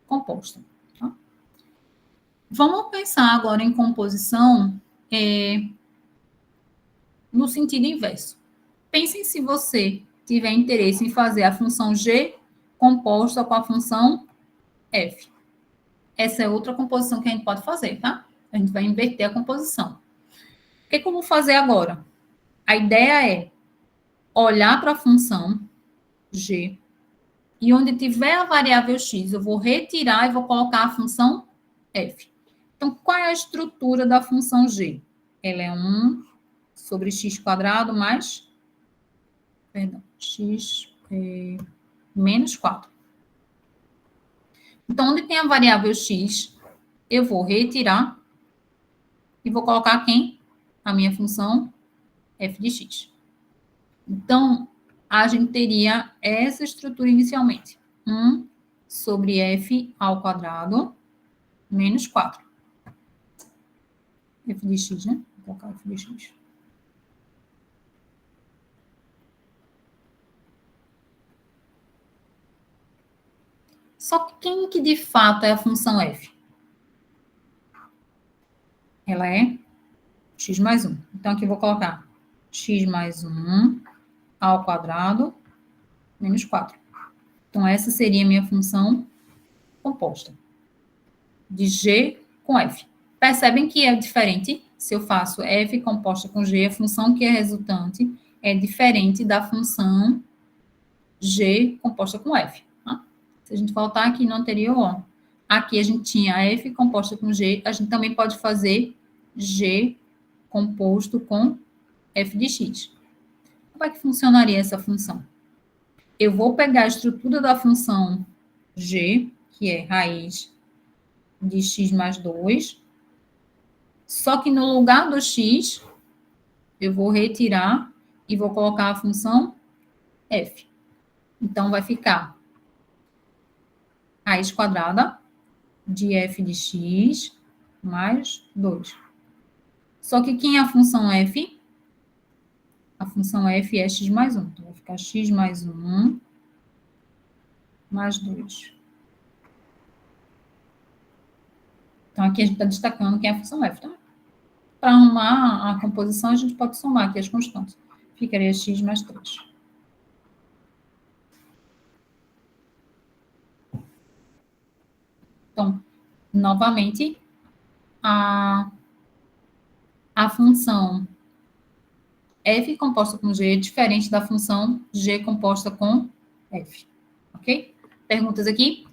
composta. Tá? Vamos pensar agora em composição no sentido inverso. Pensem se você tiver interesse em fazer a função g composta com a função f. Essa é outra composição que a gente pode fazer, tá? A gente vai inverter a composição. O que eu vou fazer agora? A ideia é olhar para a função g e onde tiver a variável x, eu vou retirar e vou colocar a função f. Então, qual é a estrutura da função g? Ela é 1 sobre x quadrado mais, x menos 4. Então, onde tem a variável x, eu vou retirar e vou colocar quem? A minha função f de x. Então, a gente teria essa estrutura inicialmente. 1 sobre f ao quadrado menos 4. F de x, né? Vou colocar f de x. Só que quem que de fato é a função f? Ela é x mais 1. Então, aqui eu vou colocar x mais 1 ao quadrado menos 4. Então, essa seria a minha função composta de g com f. Percebem que é diferente se eu faço f composta com g, a função que é resultante é diferente da função g composta com f. Tá? Se a gente voltar aqui no anterior, ó, aqui a gente tinha f composta com g, a gente também pode fazer g composto com f de x. Como é que funcionaria essa função? Eu vou pegar a estrutura da função g, que é raiz de x mais 2, só que no lugar do x, eu vou retirar e vou colocar a função f. Então, vai ficar raiz quadrada de f de x mais 2. Só que quem é a função f? A função f é x mais 1. Então, vai ficar x mais 1 mais 2. Então, aqui a gente está destacando quem é a função f, tá? Para arrumar a composição, a gente pode somar aqui as constantes. Ficaria x mais 3. Então, novamente, a função f composta com g é diferente da função g composta com f. Ok? Perguntas aqui?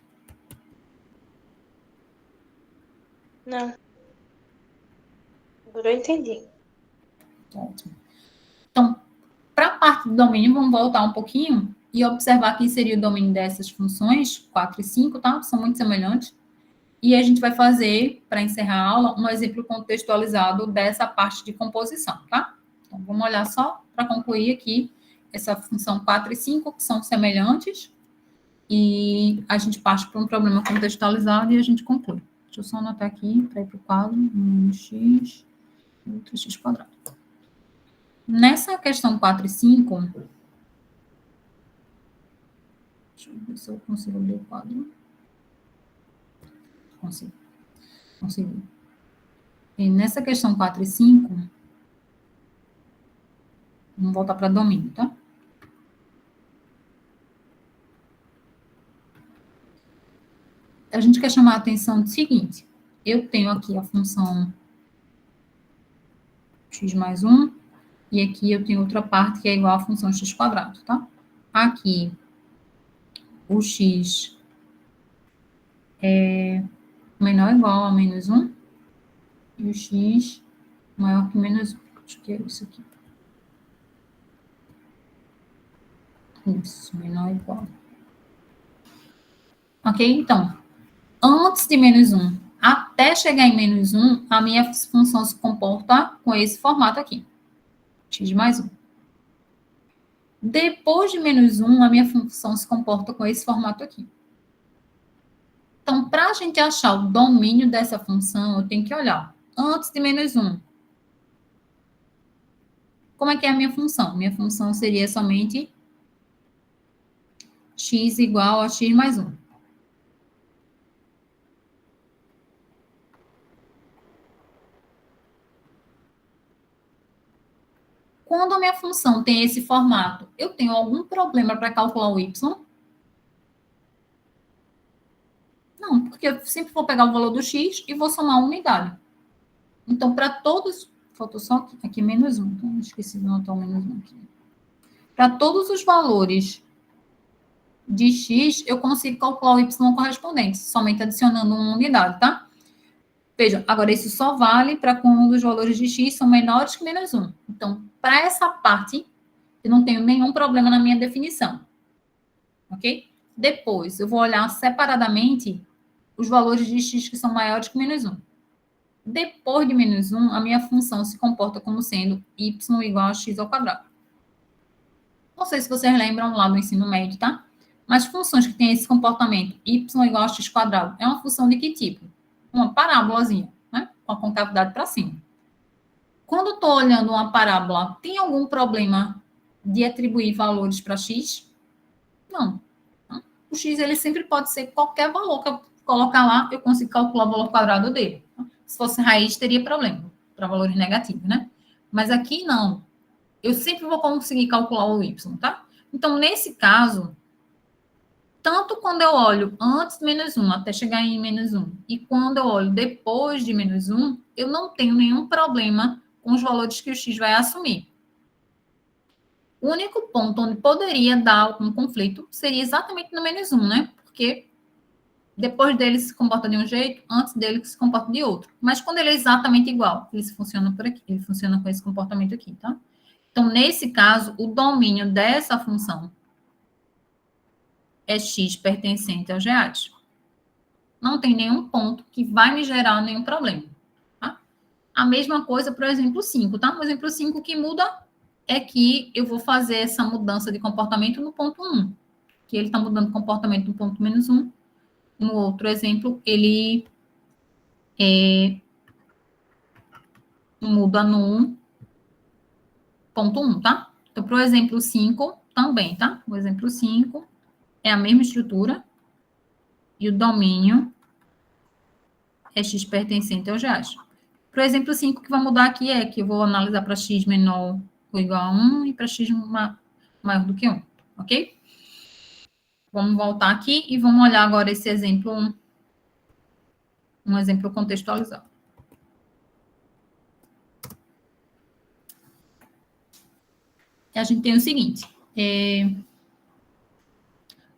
Não. Agora eu entendi. Ótimo. Então, para a parte do domínio, vamos voltar um pouquinho e observar quem seria o domínio dessas funções, 4 e 5, tá? São muito semelhantes. E a gente vai fazer, para encerrar a aula, um exemplo contextualizado dessa parte de composição, tá? Então, vamos olhar só para concluir aqui essa função 4 e 5, que são semelhantes, e a gente parte para um problema contextualizado e a gente conclui. Deixa eu só anotar aqui, para ir para o quadro, 1x, outro x quadrado. Nessa questão 4 e 5, deixa eu ver se eu consigo abrir o quadro. Consigo. E nessa questão 4 e 5, vamos voltar para domínio, tá? a gente quer chamar a atenção do seguinte. Eu tenho aqui a função x mais 1, e aqui eu tenho outra parte que é igual à função x quadrado, tá? Aqui, o x é menor ou igual a menos 1, e o x maior que menos 1. Acho que é isso aqui. Isso, menor ou igual. Ok? Então, antes de menos 1 até chegar em menos 1, a minha função se comporta com esse formato aqui. X mais 1. Depois de menos 1, a minha função se comporta com esse formato aqui. Então, para a gente achar o domínio dessa função, eu tenho que olhar antes de menos 1. Como é que é a minha função? Minha função seria somente x igual a x mais 1. Quando a minha função tem esse formato, eu tenho algum problema para calcular o y? Não, porque eu sempre vou pegar o valor do x e vou somar uma unidade. Então, para todos... Faltou só aqui menos 1. Então, esqueci de anotar o menos 1 aqui. Para todos os valores de x, eu consigo calcular o y correspondente, somente adicionando uma unidade, tá? Veja, agora isso só vale para quando os valores de x são menores que menos 1. Então, para essa parte, eu não tenho nenhum problema na minha definição. Ok? Depois, eu vou olhar separadamente os valores de x que são maiores que menos 1. Depois de menos 1, a minha função se comporta como sendo y igual a x ao quadrado. Não sei se vocês lembram lá do ensino médio, tá? Mas funções que têm esse comportamento y igual a x quadrado é uma função de que tipo? Uma parábolazinha, né? Com a concavidade para cima. Quando eu estou olhando uma parábola, tem algum problema de atribuir valores para x? Não. O x ele sempre pode ser qualquer valor que eu colocar lá, eu consigo calcular o valor quadrado dele. Se fosse raiz, teria problema para valores negativos, né? Mas aqui não. Eu sempre vou conseguir calcular o y, tá? Então, nesse caso, tanto quando eu olho antes de menos 1 até chegar em menos 1 e quando eu olho depois de menos 1, eu não tenho nenhum problema com os valores que o x vai assumir. O único ponto onde poderia dar algum conflito seria exatamente no menos 1, né? Porque depois dele se comporta de um jeito, antes dele se comporta de outro. Mas quando ele é exatamente igual, ele funciona por aqui, ele funciona com esse comportamento aqui, tá? Então, nesse caso, o domínio dessa função é x pertencente aos reais. Não tem nenhum ponto que vai me gerar nenhum problema, tá? A mesma coisa para o exemplo 5, tá? No exemplo 5, o que muda é que eu vou fazer essa mudança de comportamento no ponto 1, que ele está mudando o comportamento no ponto menos 1. No outro exemplo, ele muda no 1.1, tá? Então, para o exemplo 5, também, tá? O exemplo 5 é a mesma estrutura e o domínio é x pertencente aos reais. Para o exemplo 5, o que vai mudar aqui é que eu vou analisar para x menor ou igual a 1 e para x maior do que 1, ok? Vamos voltar aqui e vamos olhar agora esse exemplo, um exemplo contextualizado. A gente tem o seguinte,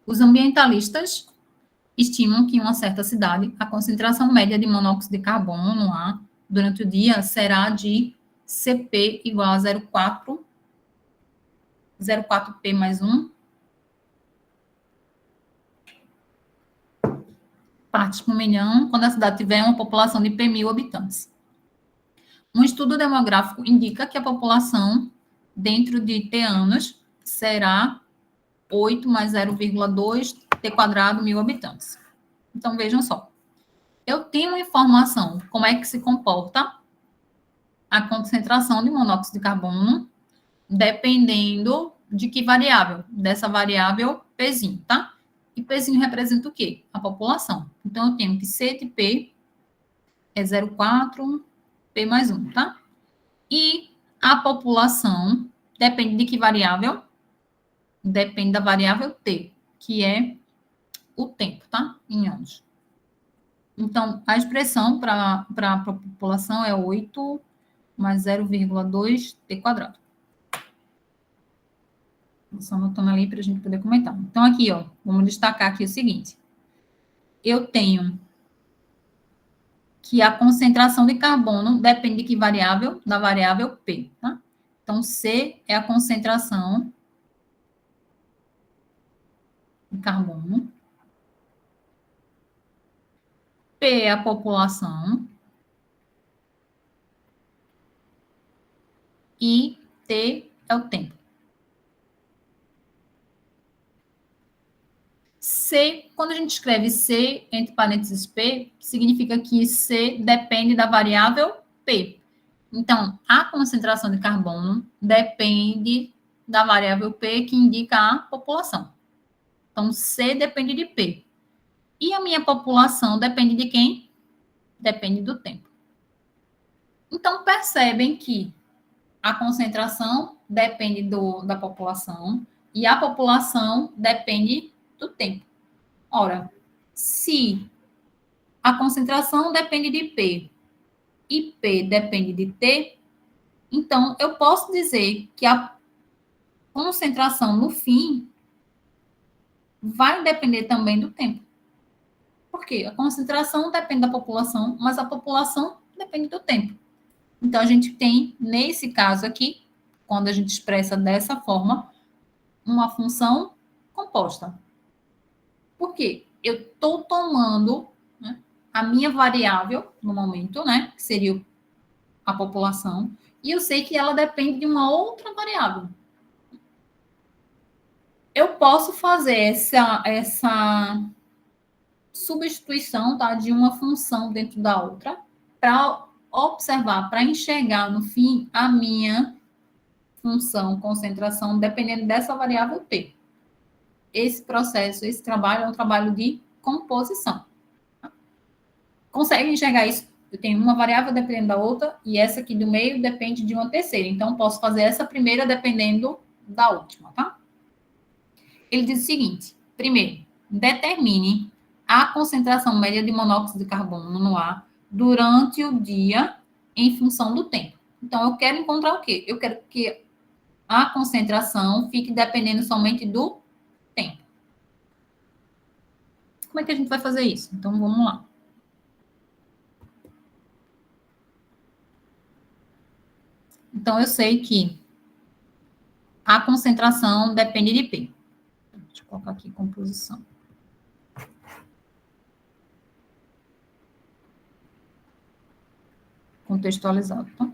os ambientalistas estimam que em uma certa cidade, a concentração média de monóxido de carbono no ar durante o dia será de Cp igual a 0,4P mais 1 partes por milhão, quando a cidade tiver uma população de P.000 habitantes. Um estudo demográfico indica que a população, dentro de T anos, será 8 mais 0,2 T quadrado 1.000 habitantes. Então, vejam só. Eu tenho uma informação, como é que se comporta a concentração de monóxido de carbono, dependendo de que variável? Dessa variável Pzinho, tá? E Pzinho representa o quê? A população. Então, eu tenho que C de P é 0,4 P mais 1, tá? E a população depende de que variável? Depende da variável T, que é o tempo, tá? Em anos. Então, a expressão para a população é 8 mais 0,2 t quadrado. Só anotando ali para a gente poder comentar. Então, aqui, ó, vamos destacar aqui o seguinte. Eu tenho que a concentração de carbono depende de que variável? Da variável P, tá? Então, C é a concentração de carbono. P é a população. E T é o tempo. C, quando a gente escreve C entre parênteses P, significa que C depende da variável P. Então, a concentração de carbono depende da variável P, que indica a população. Então, C depende de P. E a minha população depende de quem? Depende do tempo. Então, percebem que a concentração depende da população e a população depende do tempo. Ora, se a concentração depende de P e P depende de T, então eu posso dizer que a concentração no fim vai depender também do tempo. Por quê? A concentração depende da população, mas a população depende do tempo. Então, a gente tem, nesse caso aqui, quando a gente expressa dessa forma, uma função composta. Por quê? Eu estou tomando, né, a minha variável, no momento, né, que seria a população, e eu sei que ela depende de uma outra variável. Eu posso fazer essa substituição, tá, de uma função dentro da outra, para observar, para enxergar no fim a minha função, concentração, dependendo dessa variável T. Esse processo, esse trabalho é um trabalho de composição. Consegue enxergar isso? Eu tenho uma variável dependendo da outra e essa aqui do meio depende de uma terceira. Então, posso fazer essa primeira dependendo da última, tá? Ele diz o seguinte, primeiro, determine a concentração média de monóxido de carbono no ar durante o dia em função do tempo. Então, eu quero encontrar o quê? Eu quero que a concentração fique dependendo somente do tempo. Como é que a gente vai fazer isso? Então, vamos lá. Então, eu sei que a concentração depende de P. Deixa eu colocar aqui composição. Contextualizado, tá?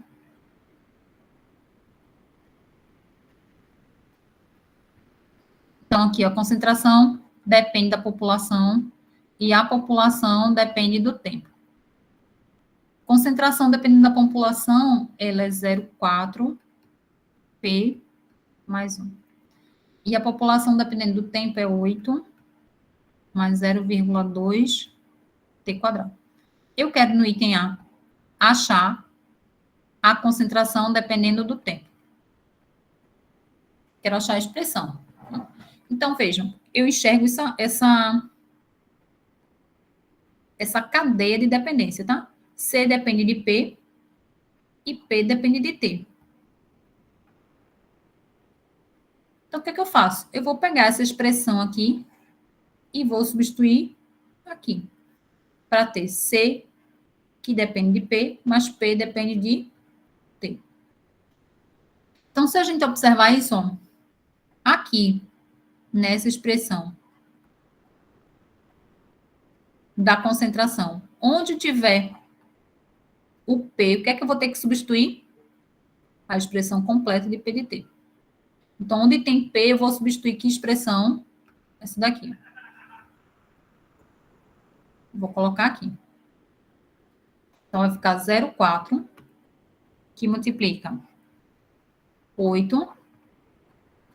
Então, aqui, a concentração depende da população e a população depende do tempo. Concentração dependendo da população, ela é 0,4 P mais 1. E a população dependendo do tempo é 8 mais 0,2 T quadrado. Eu quero no item A achar a concentração dependendo do tempo. Quero achar a expressão. Então, vejam, eu enxergo essa cadeia de dependência, tá? C depende de P e P depende de T. Então, o que é que eu faço? Eu vou pegar essa expressão aqui e vou substituir aqui, para ter C, que depende de P, mas P depende de T. Então, se a gente observar isso, ó, aqui, nessa expressão da concentração, onde tiver o P, o que é que eu vou ter que substituir? A expressão completa de P de T. Então, onde tem P, eu vou substituir que expressão? Essa daqui. Vou colocar aqui. Então, vai ficar 0,4, que multiplica 8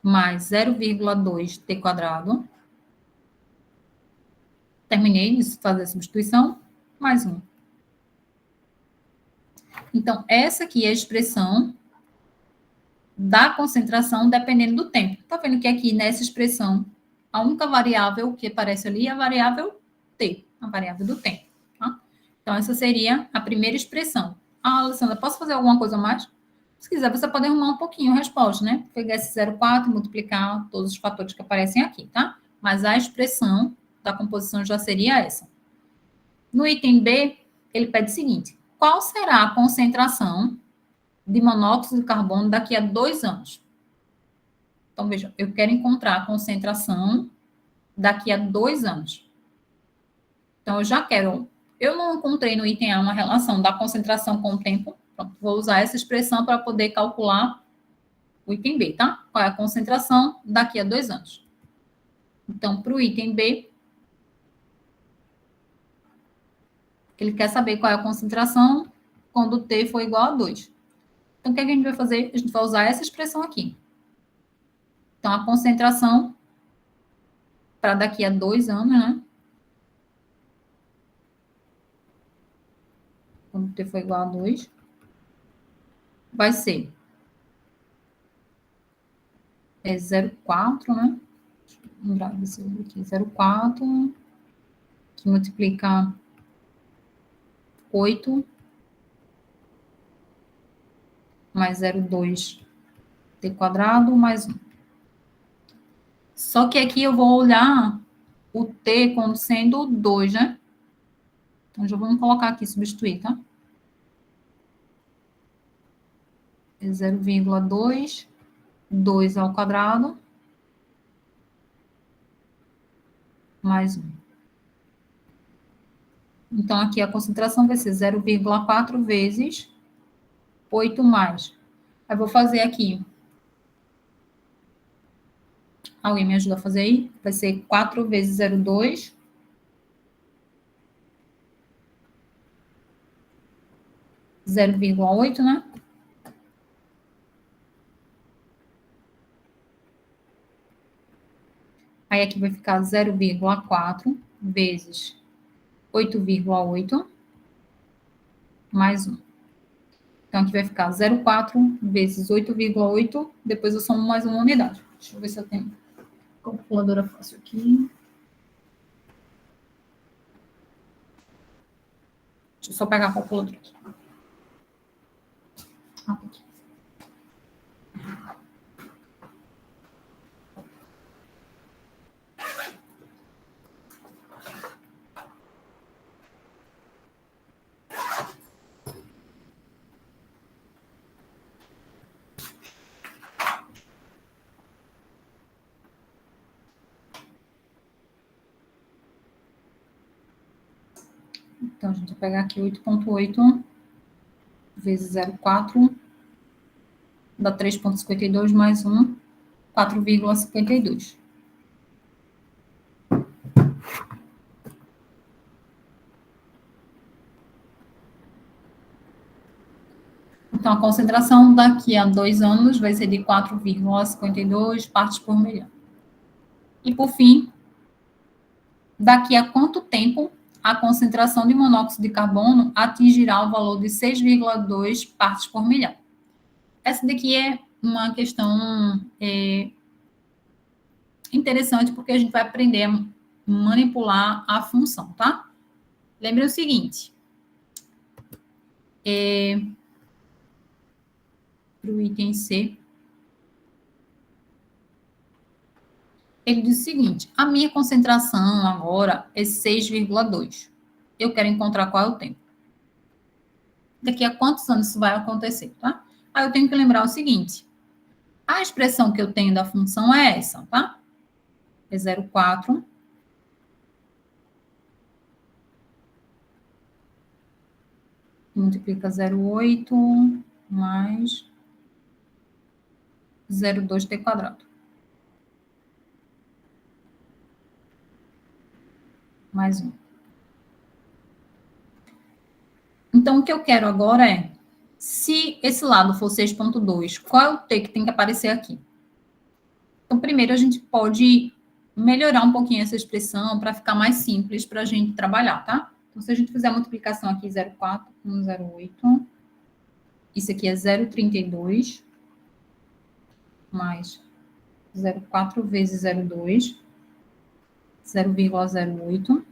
mais 0,2 T quadrado. Terminei de fazer a substituição, mais 1. Então, essa aqui é a expressão da concentração dependendo do tempo. Tá vendo que aqui nessa expressão, a única variável que aparece ali é a variável T, a variável do tempo. Tá? Então, essa seria a primeira expressão. Ah, Alessandra, posso fazer alguma coisa a mais? Se quiser, você pode arrumar um pouquinho a resposta, né? Pegar esse 0,4 e multiplicar todos os fatores que aparecem aqui, tá? Mas a expressão da composição já seria essa. No item B, ele pede o seguinte: qual será a concentração de monóxido de carbono daqui a 2 anos? Então, veja, eu quero encontrar a concentração daqui a 2 anos. Então, eu já quero... Eu não encontrei no item A uma relação da concentração com o tempo. Pronto, vou usar essa expressão para poder calcular o item B, tá? Qual é a concentração daqui a 2 anos. Então, para o item B, ele quer saber qual é a concentração quando T for igual a 2. Então, o que a gente vai fazer? A gente vai usar essa expressão aqui. Então, a concentração para daqui a 2 anos, né? Quando T for igual a 2, vai ser 0,4, né? Vamos lembrar desse aqui, 0,4, que multiplica 8, mais 0,2 t quadrado, mais 1. Só que aqui eu vou olhar o t como sendo 2, né? Então, já vamos colocar aqui, substituir, tá? É 0,2, 2 ao quadrado, mais 1. Então, aqui a concentração vai ser 0,4 vezes 8 mais. Aí, vou fazer aqui. Alguém me ajuda a fazer aí? Vai ser 4 vezes 0,2. 0,8, né? Aí aqui vai ficar 0,4 vezes 8,8 mais 1. Então, aqui vai ficar 0,4 vezes 8,8. Depois eu somo mais uma unidade. Deixa eu ver se eu tenho calculadora fácil aqui. Deixa eu só pegar a calculadora aqui. Aqui. Então, a gente vai pegar aqui 8,8 vezes 0,4, dá 3,52 mais 1, 4,52. Então, a concentração daqui a 2 anos vai ser de 4,52 partes por milhão. E, por fim, daqui a quanto tempo a concentração de monóxido de carbono atingirá o valor de 6,2 partes por milhão? Essa daqui é uma questão interessante, porque a gente vai aprender a manipular a função, tá? Lembre o seguinte. Para o item C, ele diz o seguinte: a minha concentração agora é 6,2. Eu quero encontrar qual é o tempo. Daqui a quantos anos isso vai acontecer, tá? Aí eu tenho que lembrar o seguinte: a expressão que eu tenho da função é essa, tá? É 0,4 multiplica 0,8 mais 0,2 t quadrado. Mais 1. Então, o que eu quero agora é, se esse lado for 6,2, qual é o t que tem que aparecer aqui? Então, primeiro a gente pode melhorar um pouquinho essa expressão para ficar mais simples para a gente trabalhar, tá? Então, se a gente fizer a multiplicação aqui, 0,4 com 0,8, isso aqui é 0,32, mais 0,4 vezes 0,2, 0,08,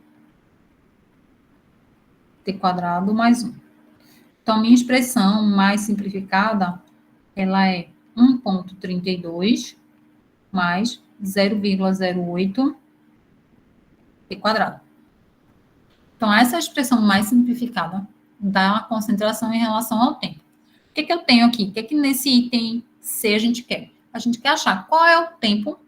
t quadrado mais 1. Então, a minha expressão mais simplificada, ela é 1,32 mais 0,08 t quadrado. Então, essa é a expressão mais simplificada da concentração em relação ao tempo. O que eu tenho aqui? O que nesse item C a gente quer? A gente quer achar qual é o tempo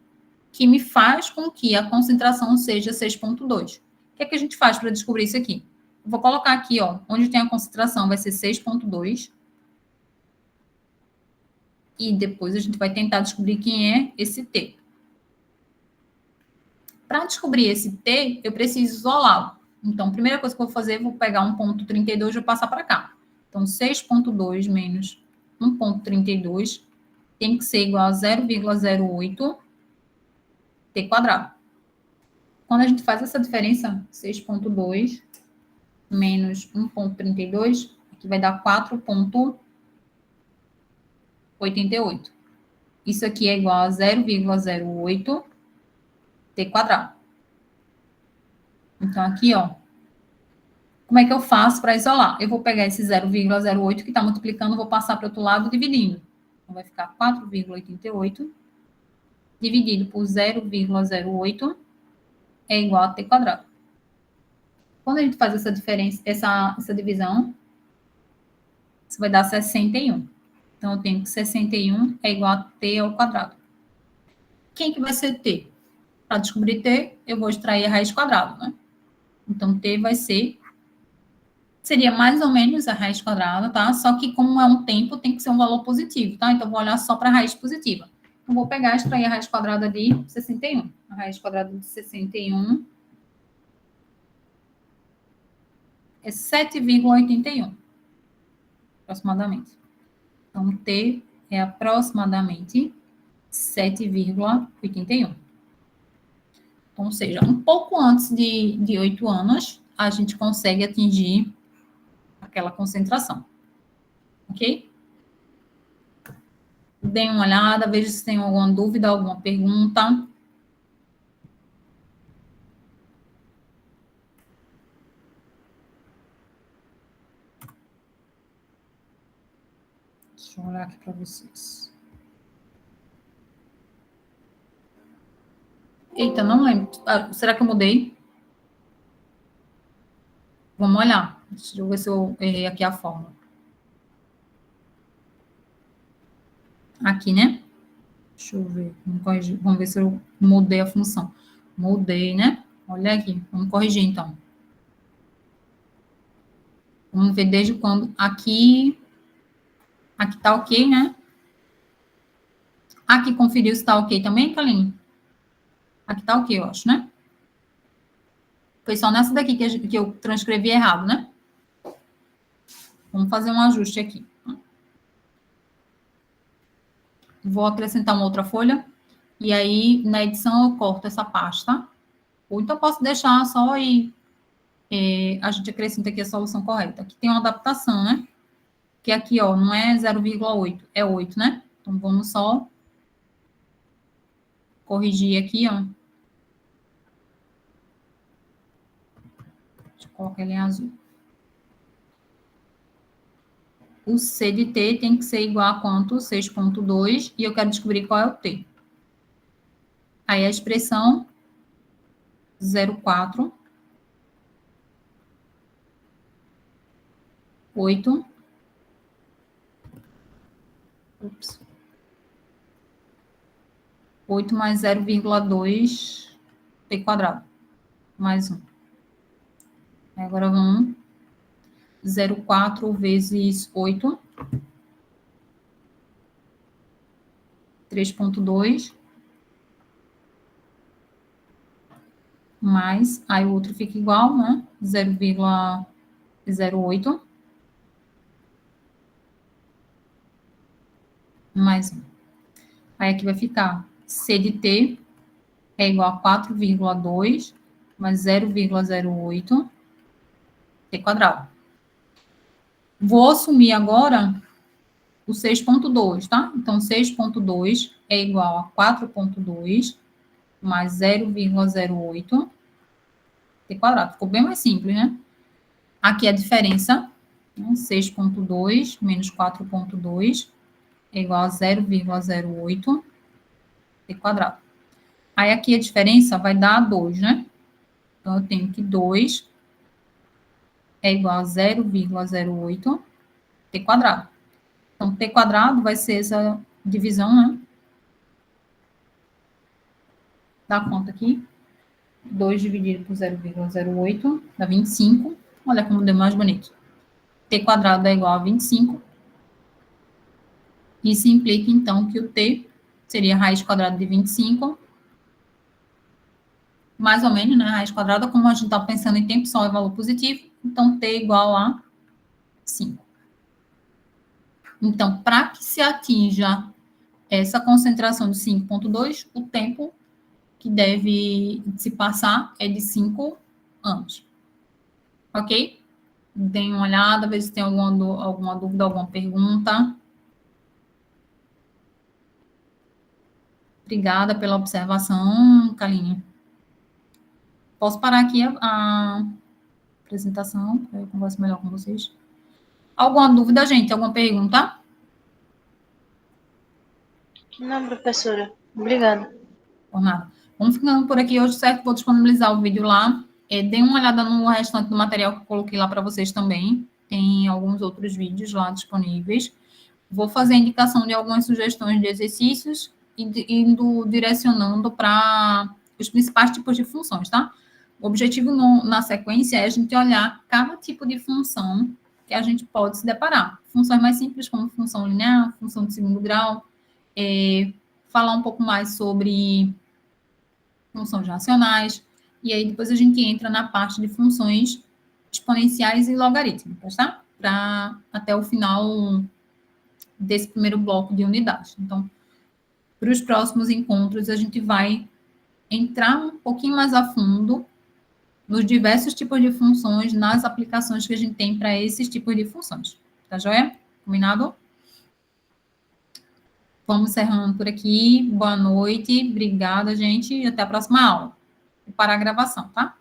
que me faz com que a concentração seja 6,2. O que a gente faz para descobrir isso aqui? Eu vou colocar aqui, ó, onde tem a concentração vai ser 6,2. E depois a gente vai tentar descobrir quem é esse T. Para descobrir esse T, eu preciso isolá-lo. Então, a primeira coisa que eu vou fazer, eu vou pegar 1,32 e vou passar para cá. Então, 6,2 menos 1,32 tem que ser igual a 0,08 t quadrado. Quando a gente faz essa diferença, 6,2 menos 1,32, aqui vai dar 4,88. Isso aqui é igual a 0,08 t quadrado. Então, aqui, ó, como é que eu faço para isolar? Eu vou pegar esse 0,08 que está multiplicando, vou passar para o outro lado dividindo. Então, vai ficar 4,88 dividido por 0,08 é igual a t quadrado. Quando a gente faz essa diferença, essa divisão, isso vai dar 61. Então, eu tenho que 61 é igual a t ao quadrado. Quem que vai ser t? Para descobrir t, eu vou extrair a raiz quadrada, né? Então, t vai ser... Seria mais ou menos a raiz quadrada, tá? Só que como é um tempo, tem que ser um valor positivo, tá? Então, eu vou olhar só para a raiz positiva. Eu vou pegar e extrair a raiz quadrada de 61. A raiz quadrada de 61 é 7,81, aproximadamente. Então, T é aproximadamente 7,81. Então, ou seja, um pouco antes de 8 anos, a gente consegue atingir aquela concentração. Ok? Deem uma olhada, veja se tem alguma dúvida, alguma pergunta. Deixa eu olhar aqui para vocês. Eita, não lembro. Ah, será que eu mudei? Vamos olhar. Deixa eu ver se eu errei aqui a fórmula. Aqui, né? Deixa eu ver. Vamos corrigir. Vamos ver se eu mudei a função. Mudei, né? Olha aqui. Vamos corrigir, então. Vamos ver desde quando. Aqui tá ok, né? Aqui conferiu se tá ok também, Kaline? Aqui tá ok, eu acho, né? Foi só nessa daqui que eu transcrevi errado, né? Vamos fazer um ajuste aqui. Vou acrescentar uma outra folha. E aí, na edição, eu corto essa pasta. Ou então, posso deixar só e a gente acrescenta aqui a solução correta. Aqui tem uma adaptação, né? Que aqui, ó, não é 0,8, é 8, né? Então, vamos só corrigir aqui, ó. Deixa eu colocar ele em azul. O C de T tem que ser igual a quanto? 6,2, e eu quero descobrir qual é o T. Aí, a expressão 0,4, 8, 8 mais 0,2 t quadrado, mais 1. Agora vamos 0,4 vezes 8, 3,2, mais, aí o outro fica igual, né? 0,08, mais 1. Aí aqui vai ficar C de T é igual a 4,2 mais 0,08 t quadrado. Vou assumir agora o 6,2, tá? Então, 6,2 é igual a 4,2 mais 0,08 t quadrado. Ficou bem mais simples, né? Aqui a diferença, né? 6,2 menos 4,2 é igual a 0,08 t quadrado. Aí aqui a diferença vai dar 2, né? Então, eu tenho que 2 é igual a 0,08 t quadrado. Então, t quadrado vai ser essa divisão, né? Dá conta aqui. 2 dividido por 0,08 dá 25. Olha como deu mais bonito. T quadrado é igual a 25. Isso implica, então, que o t seria a raiz quadrada de 25. Mais ou menos, né? A raiz quadrada, como a gente está pensando em tempo só é valor positivo, então t é igual a 5. Então, para que se atinja essa concentração de 5,2, o tempo que deve se passar é de 5 anos. Ok? Deem uma olhada, ver se tem alguma dúvida, alguma pergunta. Obrigada pela observação, Kaline. Posso parar aqui a apresentação? Eu converso melhor com vocês. Alguma dúvida, gente? Alguma pergunta? Não, professora. Obrigada. Por nada. Vamos ficando por aqui hoje, certo? Vou disponibilizar o vídeo lá. Deem uma olhada no restante do material que eu coloquei lá para vocês também. Tem alguns outros vídeos lá disponíveis. Vou fazer a indicação de algumas sugestões de exercícios e indo direcionando para os principais tipos de funções, tá? O objetivo na sequência é a gente olhar cada tipo de função que a gente pode se deparar. Funções mais simples, como função linear, função de segundo grau, falar um pouco mais sobre funções racionais, e aí depois a gente entra na parte de funções exponenciais e logarítmicas, tá? Para até o final desse primeiro bloco de unidades. Então, para os próximos encontros, a gente vai entrar um pouquinho mais a fundo nos diversos tipos de funções, nas aplicações que a gente tem para esses tipos de funções. Tá joia? Combinado? Vamos encerrando por aqui. Boa noite. Obrigada, gente. E até a próxima aula. Vou parar a gravação, tá?